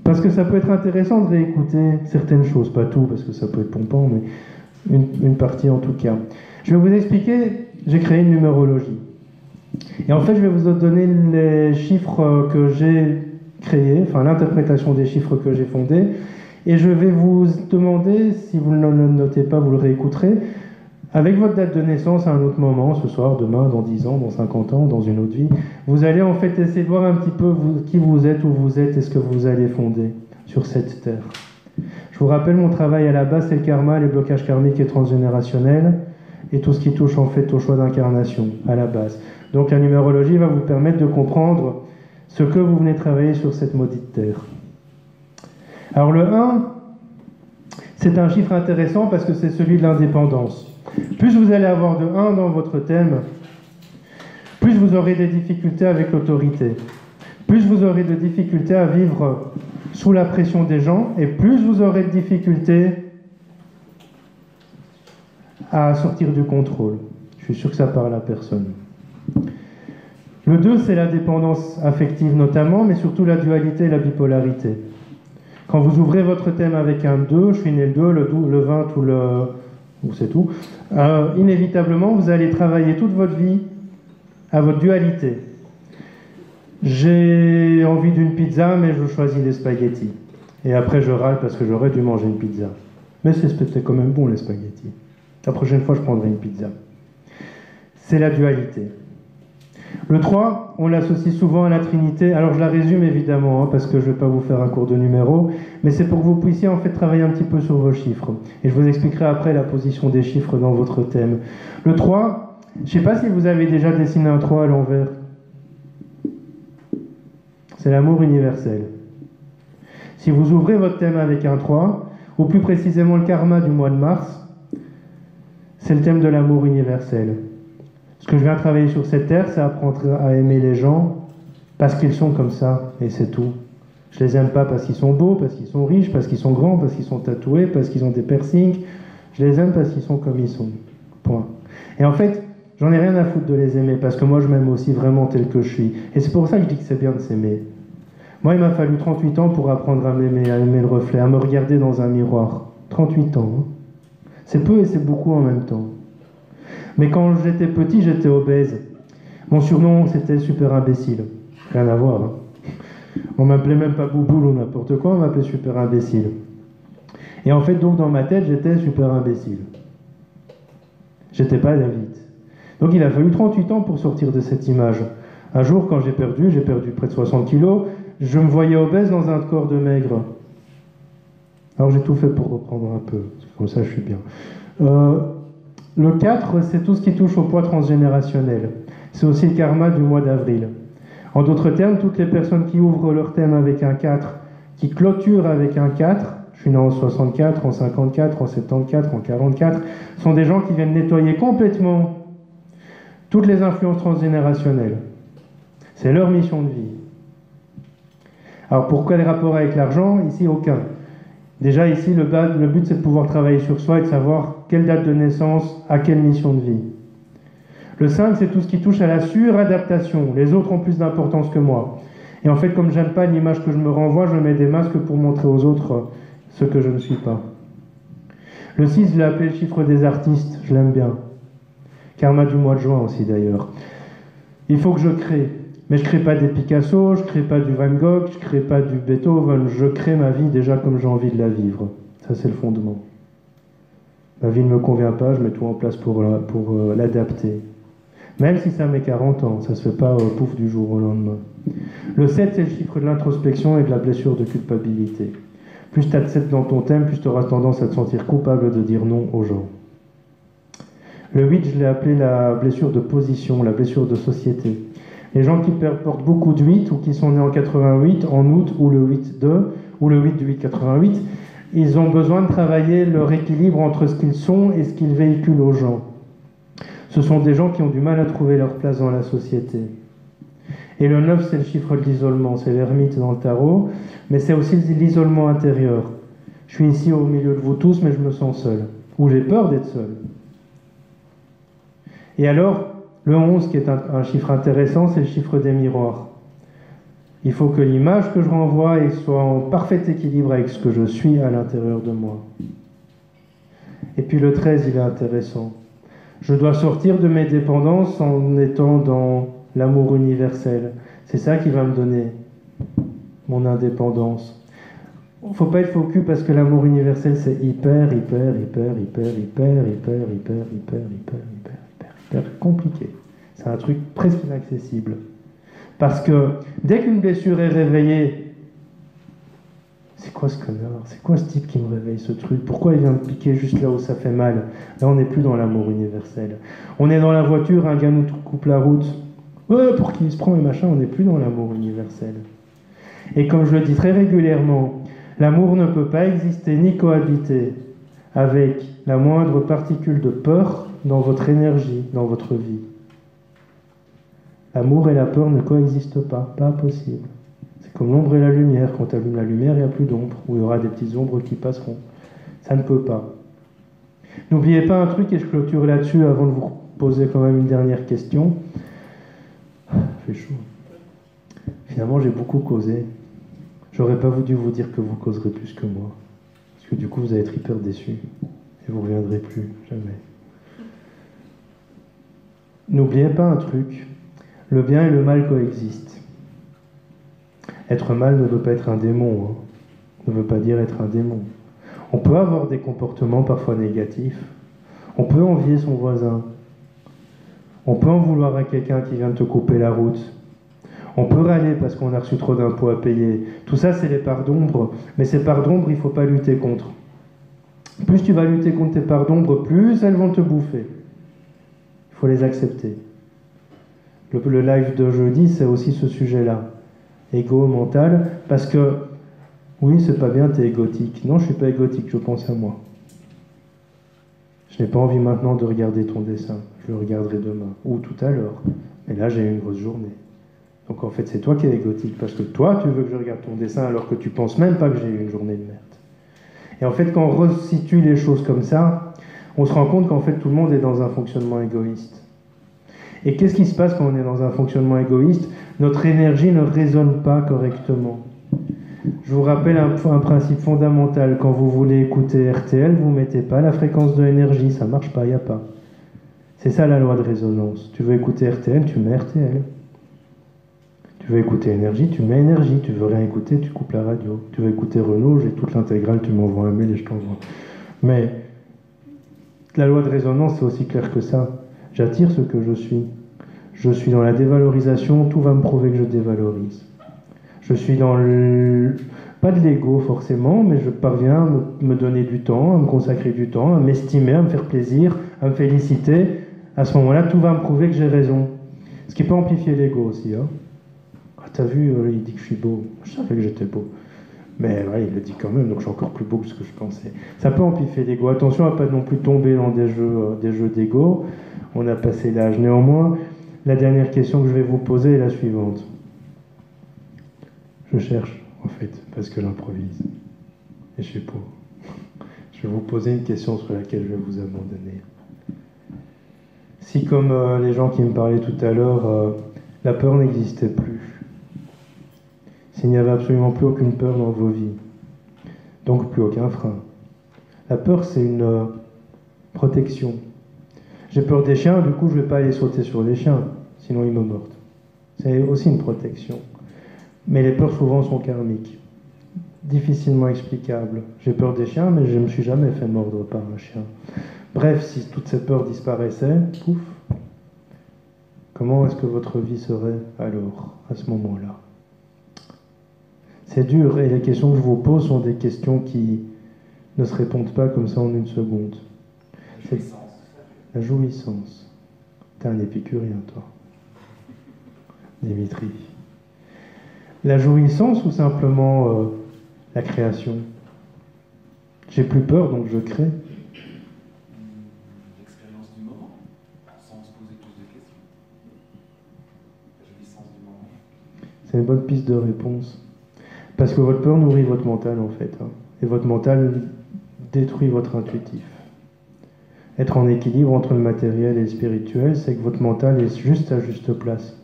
B: Parce que ça peut être intéressant de réécouter certaines choses, pas tout, parce que ça peut être pompant, mais une partie en tout cas. Je vais vous expliquer, j'ai créé une numérologie. Et en fait, je vais vous donner les chiffres que j'ai créés, enfin l'interprétation des chiffres que j'ai fondés, et je vais vous demander, si vous ne le notez pas, vous le réécouterez, avec votre date de naissance à un autre moment, ce soir, demain, dans 10 ans, dans 50 ans, dans une autre vie, vous allez en fait essayer de voir un petit peu qui vous êtes, où vous êtes, et ce que vous allez fonder sur cette terre. Je vous rappelle, mon travail à la base, c'est le karma, les blocages karmiques et transgénérationnels, et tout ce qui touche en fait au choix d'incarnation, à la base. Donc la numérologie va vous permettre de comprendre ce que vous venez travailler sur cette maudite terre. Alors le 1, c'est un chiffre intéressant parce que c'est celui de l'indépendance. Plus vous allez avoir de 1 dans votre thème, plus vous aurez des difficultés avec l'autorité. Plus vous aurez de difficultés à vivre sous la pression des gens, et plus vous aurez de difficultés à sortir du contrôle. Je suis sûr que ça parle à personne. Le 2, c'est la dépendance affective notamment, mais surtout la dualité et la bipolarité. Quand vous ouvrez votre thème avec un 2, je suis né le 2, le 20 ou c'est tout, inévitablement, vous allez travailler toute votre vie à votre dualité. J'ai envie d'une pizza, mais je choisis les spaghettis. Et après, je râle parce que j'aurais dû manger une pizza. Mais c'était quand même bon, les spaghettis. La prochaine fois, je prendrai une pizza. C'est la dualité. Le 3, on l'associe souvent à la Trinité. Alors je la résume évidemment, parce que je ne vais pas vous faire un cours de numéros, mais c'est pour que vous puissiez en fait travailler un petit peu sur vos chiffres. Et je vous expliquerai après la position des chiffres dans votre thème. Le 3, je ne sais pas si vous avez déjà dessiné un 3 à l'envers. C'est l'amour universel. Si vous ouvrez votre thème avec un 3, ou plus précisément le karma du mois de mars, c'est le thème de l'amour universel. Ce que je viens travailler sur cette terre, c'est apprendre à aimer les gens parce qu'ils sont comme ça, et c'est tout. Je les aime pas parce qu'ils sont beaux, parce qu'ils sont riches, parce qu'ils sont grands, parce qu'ils sont tatoués, parce qu'ils ont des piercings. Je les aime parce qu'ils sont comme ils sont. Point. Et en fait, j'en ai rien à foutre de les aimer, parce que moi je m'aime aussi vraiment tel que je suis. Et c'est pour ça que je dis que c'est bien de s'aimer. Moi, il m'a fallu 38 ans pour apprendre à m'aimer, à aimer le reflet, à me regarder dans un miroir. 38 ans. Hein. C'est peu et c'est beaucoup en même temps. Mais quand j'étais petit, j'étais obèse. Mon surnom, c'était super imbécile. Rien à voir. Hein. On m'appelait même pas Bouboule ou n'importe quoi, on m'appelait super imbécile. Et en fait, donc, dans ma tête, j'étais super imbécile. J'étais pas David. Donc, il a fallu 38 ans pour sortir de cette image. Un jour, quand j'ai perdu près de 60 kilos, je me voyais obèse dans un corps de maigre. Alors j'ai tout fait pour reprendre un peu, comme ça je suis bien. Le 4, c'est tout ce qui touche au poids transgénérationnel. C'est aussi le karma du mois d'avril. En d'autres termes, toutes les personnes qui ouvrent leur thème avec un 4, qui clôturent avec un 4, je suis né en 64, en 54, en 74, en 44, sont des gens qui viennent nettoyer complètement toutes les influences transgénérationnelles. C'est leur mission de vie. Alors pourquoi les rapports avec l'argent? Ici, aucun. Déjà ici, le but c'est de pouvoir travailler sur soi et de savoir quelle date de naissance, à quelle mission de vie. Le 5, c'est tout ce qui touche à la suradaptation. Les autres ont plus d'importance que moi. Et en fait, comme j'aime pas l'image que je me renvoie, je mets des masques pour montrer aux autres ce que je ne suis pas. Le 6, je l'ai appelé le chiffre des artistes, je l'aime bien. Karma du mois de juin aussi d'ailleurs. Il faut que je crée. Mais je ne crée pas des Picasso, je ne crée pas du Van Gogh, je ne crée pas du Beethoven, je crée ma vie déjà comme j'ai envie de la vivre. Ça, c'est le fondement. Ma vie ne me convient pas, je mets tout en place pour l'adapter. Même si ça met 40 ans, ça ne se fait pas pouf du jour au lendemain. Le 7, c'est le chiffre de l'introspection et de la blessure de culpabilité. Plus tu as de 7 dans ton thème, plus tu auras tendance à te sentir coupable de dire non aux gens. Le 8, je l'ai appelé la blessure de position, la blessure de société. Les gens qui portent beaucoup de 8 ou qui sont nés en 88, en août, ou le 8-2, ou le 8 du 8-88, ils ont besoin de travailler leur équilibre entre ce qu'ils sont et ce qu'ils véhiculent aux gens. Ce sont des gens qui ont du mal à trouver leur place dans la société. Et le 9, c'est le chiffre de l'isolement, c'est l'ermite dans le tarot, mais c'est aussi l'isolement intérieur. Je suis ici au milieu de vous tous, mais je me sens seul, ou j'ai peur d'être seul. Et alors, le 11, qui est un chiffre intéressant, c'est le chiffre des miroirs. Il faut que l'image que je renvoie soit en parfait équilibre avec ce que je suis à l'intérieur de moi. Et puis le 13, il est intéressant. Je dois sortir de mes dépendances en étant dans l'amour universel. C'est ça qui va me donner mon indépendance. Il ne faut pas être focus parce que l'amour universel, c'est hyper compliqué. C'est un truc presque inaccessible. Parce que dès qu'une blessure est réveillée, c'est quoi ce connard? C'est quoi ce type qui me réveille ce truc? Pourquoi il vient me piquer juste là où ça fait mal? Là, on n'est plus dans l'amour universel. On est dans la voiture, un gars nous coupe la route. Ouais, pour qui il se prend et machin, on n'est plus dans l'amour universel. Et comme je le dis très régulièrement, l'amour ne peut pas exister ni cohabiter avec la moindre particule de peur dans votre énergie, dans votre vie. L'amour et la peur ne coexistent pas possible. C'est comme l'ombre et la lumière. Quand tu allumes la lumière, il n'y a plus d'ombre, ou il y aura des petites ombres qui passeront. Ça ne peut pas. N'oubliez pas un truc, et je clôture là-dessus avant de vous poser quand même une dernière question. Il fait chaud. Finalement, j'ai beaucoup causé. J'aurais pas dû vous dire que vous causerez plus que moi. Parce que du coup, vous allez être hyper déçus. Et vous ne reviendrez plus, jamais. N'oubliez pas un truc. Le bien et le mal coexistent. Être mal ne veut pas être un démon. Ne veut pas dire être un démon. On peut avoir des comportements parfois négatifs. On peut envier son voisin. On peut en vouloir à quelqu'un qui vient de te couper la route. On peut râler parce qu'on a reçu trop d'impôts à payer. Tout ça, c'est les parts d'ombre. Mais ces parts d'ombre, il ne faut pas lutter contre. Plus tu vas lutter contre tes parts d'ombre, plus elles vont te bouffer. Il faut les accepter. Le live de jeudi, c'est aussi ce sujet-là. Égo, mental, parce que, oui, c'est pas bien, t'es égotique. Non, je suis pas égotique, je pense à moi. Je n'ai pas envie maintenant de regarder ton dessin. Je le regarderai demain, ou tout à l'heure. Mais là, j'ai eu une grosse journée. Donc en fait, c'est toi qui es égotique, parce que toi, tu veux que je regarde ton dessin alors que tu penses même pas que j'ai eu une journée de merde. Et en fait, quand on resitue les choses comme ça, on se rend compte qu'en fait, tout le monde est dans un fonctionnement égoïste. Et qu'est-ce qui se passe quand on est dans un fonctionnement égoïste? Notre énergie ne résonne pas correctement. Je vous rappelle un principe fondamental. Quand vous voulez écouter RTL, vous ne mettez pas la fréquence de l'énergie. Ça ne marche pas, il n'y a pas. C'est ça la loi de résonance. Tu veux écouter RTL, tu mets RTL. Tu veux écouter énergie, tu mets énergie. Tu veux rien écouter, tu coupes la radio. Tu veux écouter Renaud, j'ai toute l'intégrale, tu m'envoies un mail et je t'envoie. Mais la loi de résonance, c'est aussi clair que ça. J'attire ce que je suis. Je suis dans la dévalorisation, tout va me prouver que je dévalorise. Je suis dans Pas de l'ego forcément, mais je parviens à me donner du temps, à me consacrer du temps, à m'estimer, à me faire plaisir, à me féliciter. À ce moment-là, tout va me prouver que j'ai raison. Ce qui peut amplifier l'ego aussi. Hein. Ah, t'as vu, il dit que je suis beau. Je savais que j'étais beau. Mais ouais, il le dit quand même, donc je suis encore plus beau que ce que je pensais. Ça peut amplifier l'ego. Attention à ne pas non plus tomber dans des jeux d'ego. On a passé l'âge. Néanmoins, la dernière question que je vais vous poser est la suivante. Je cherche, en fait, parce que j'improvise. Et je suis pauvre. Je vais vous poser une question sur laquelle je vais vous abandonner. Si, comme les gens qui me parlaient tout à l'heure, la peur n'existait plus, s'il n'y avait absolument plus aucune peur dans vos vies, donc plus aucun frein. La peur, c'est une protection. J'ai peur des chiens, du coup je ne vais pas aller sauter sur les chiens, sinon ils me mordent. C'est aussi une protection. Mais les peurs souvent sont karmiques, difficilement explicables. J'ai peur des chiens, mais je ne me suis jamais fait mordre par un chien. Bref, si toutes ces peurs disparaissaient, pouf, comment est-ce que votre vie serait alors, à ce moment-là? C'est dur, et les questions que je vous pose sont des questions qui ne se répondent pas comme ça en une seconde. C'est la jouissance. T'es un épicurien, toi, Dimitri. La jouissance ou simplement la création? J'ai plus peur, donc je crée.
F: L'expérience du moment, sans se poser plus de questions. La jouissance du moment.
B: C'est une bonne piste de réponse. Parce que votre peur nourrit votre mental, en fait. Hein. Et votre mental détruit votre intuitif. Être en équilibre entre le matériel et le spirituel, c'est que votre mental est juste à juste place.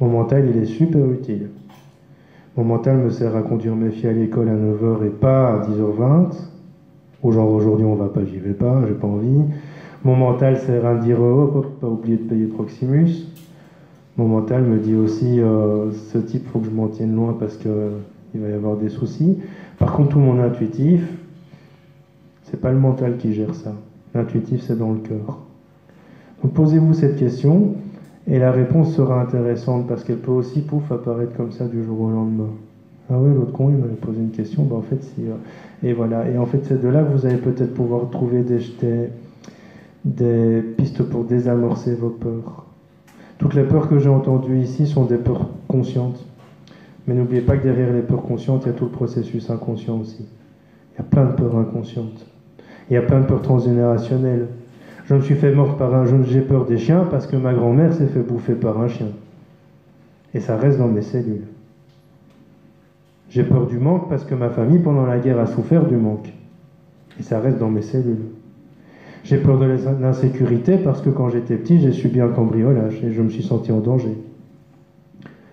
B: Mon mental, il est super utile. Mon mental me sert à conduire mes filles à l'école à 9h et pas à 10h20. Ou genre aujourd'hui on va pas, j'y vais pas, j'ai pas envie. Mon mental sert à me dire pas oublier de payer Proximus. Mon mental me dit aussi ce type faut que je m'en tienne loin parce que il va y avoir des soucis. Par contre tout mon intuitif, c'est pas le mental qui gère ça. L'intuitif c'est dans le cœur. Donc posez-vous cette question. Et la réponse sera intéressante parce qu'elle peut aussi, pouf, apparaître comme ça du jour au lendemain. Ah ouais, l'autre con, il m'avait posé une question. Ben en fait, si, et voilà. Et en fait, c'est de là que vous allez peut-être pouvoir trouver des pistes pour désamorcer vos peurs. Toutes les peurs que j'ai entendues ici sont des peurs conscientes. Mais n'oubliez pas que derrière les peurs conscientes, il y a tout le processus inconscient aussi. Il y a plein de peurs inconscientes. Il y a plein de peurs transgénérationnelles. Je me suis fait mordre par j'ai peur des chiens parce que ma grand-mère s'est fait bouffer par un chien. Et ça reste dans mes cellules. J'ai peur du manque parce que ma famille, pendant la guerre, a souffert du manque. Et ça reste dans mes cellules. J'ai peur de l'insécurité parce que quand j'étais petit, j'ai subi un cambriolage et je me suis senti en danger.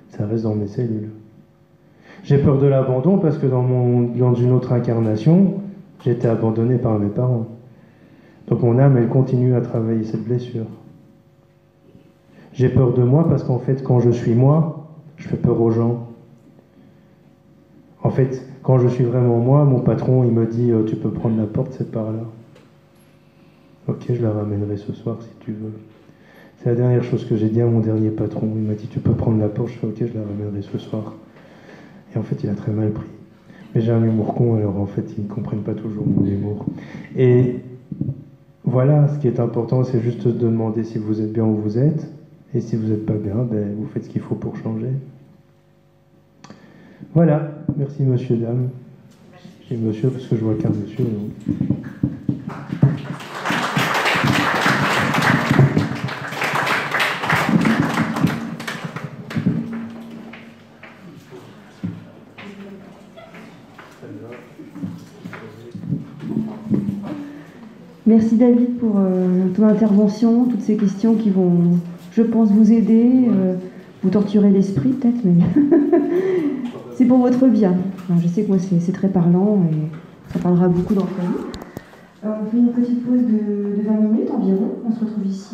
B: Ça reste dans mes cellules. J'ai peur de l'abandon parce que dans une autre incarnation, j'ai été abandonné par mes parents. Donc mon âme, elle continue à travailler cette blessure. J'ai peur de moi parce qu'en fait, quand je suis moi, je fais peur aux gens. En fait, quand je suis vraiment moi, mon patron, il me dit « Tu peux prendre la porte, c'est par là. » Ok, je la ramènerai ce soir si tu veux. C'est la dernière chose que j'ai dit à mon dernier patron. Il m'a dit « Tu peux prendre la porte ?» Je fais « Ok, je la ramènerai ce soir. » Et en fait, il a très mal pris. Mais j'ai un humour con, alors en fait, ils ne comprennent pas toujours mon humour. Et voilà, ce qui est important, c'est juste de demander si vous êtes bien où vous êtes. Et si vous n'êtes pas bien, ben, vous faites ce qu'il faut pour changer. Voilà, merci monsieur, dame. Je dis monsieur parce que je vois qu'un monsieur. Donc.
A: Merci David pour ton intervention, toutes ces questions qui vont, je pense, vous aider, vous torturer l'esprit peut-être, mais c'est pour votre bien. Alors, je sais que moi c'est très parlant et ça parlera beaucoup d'entre vous. On fait une petite pause de 20 minutes environ. On se retrouve ici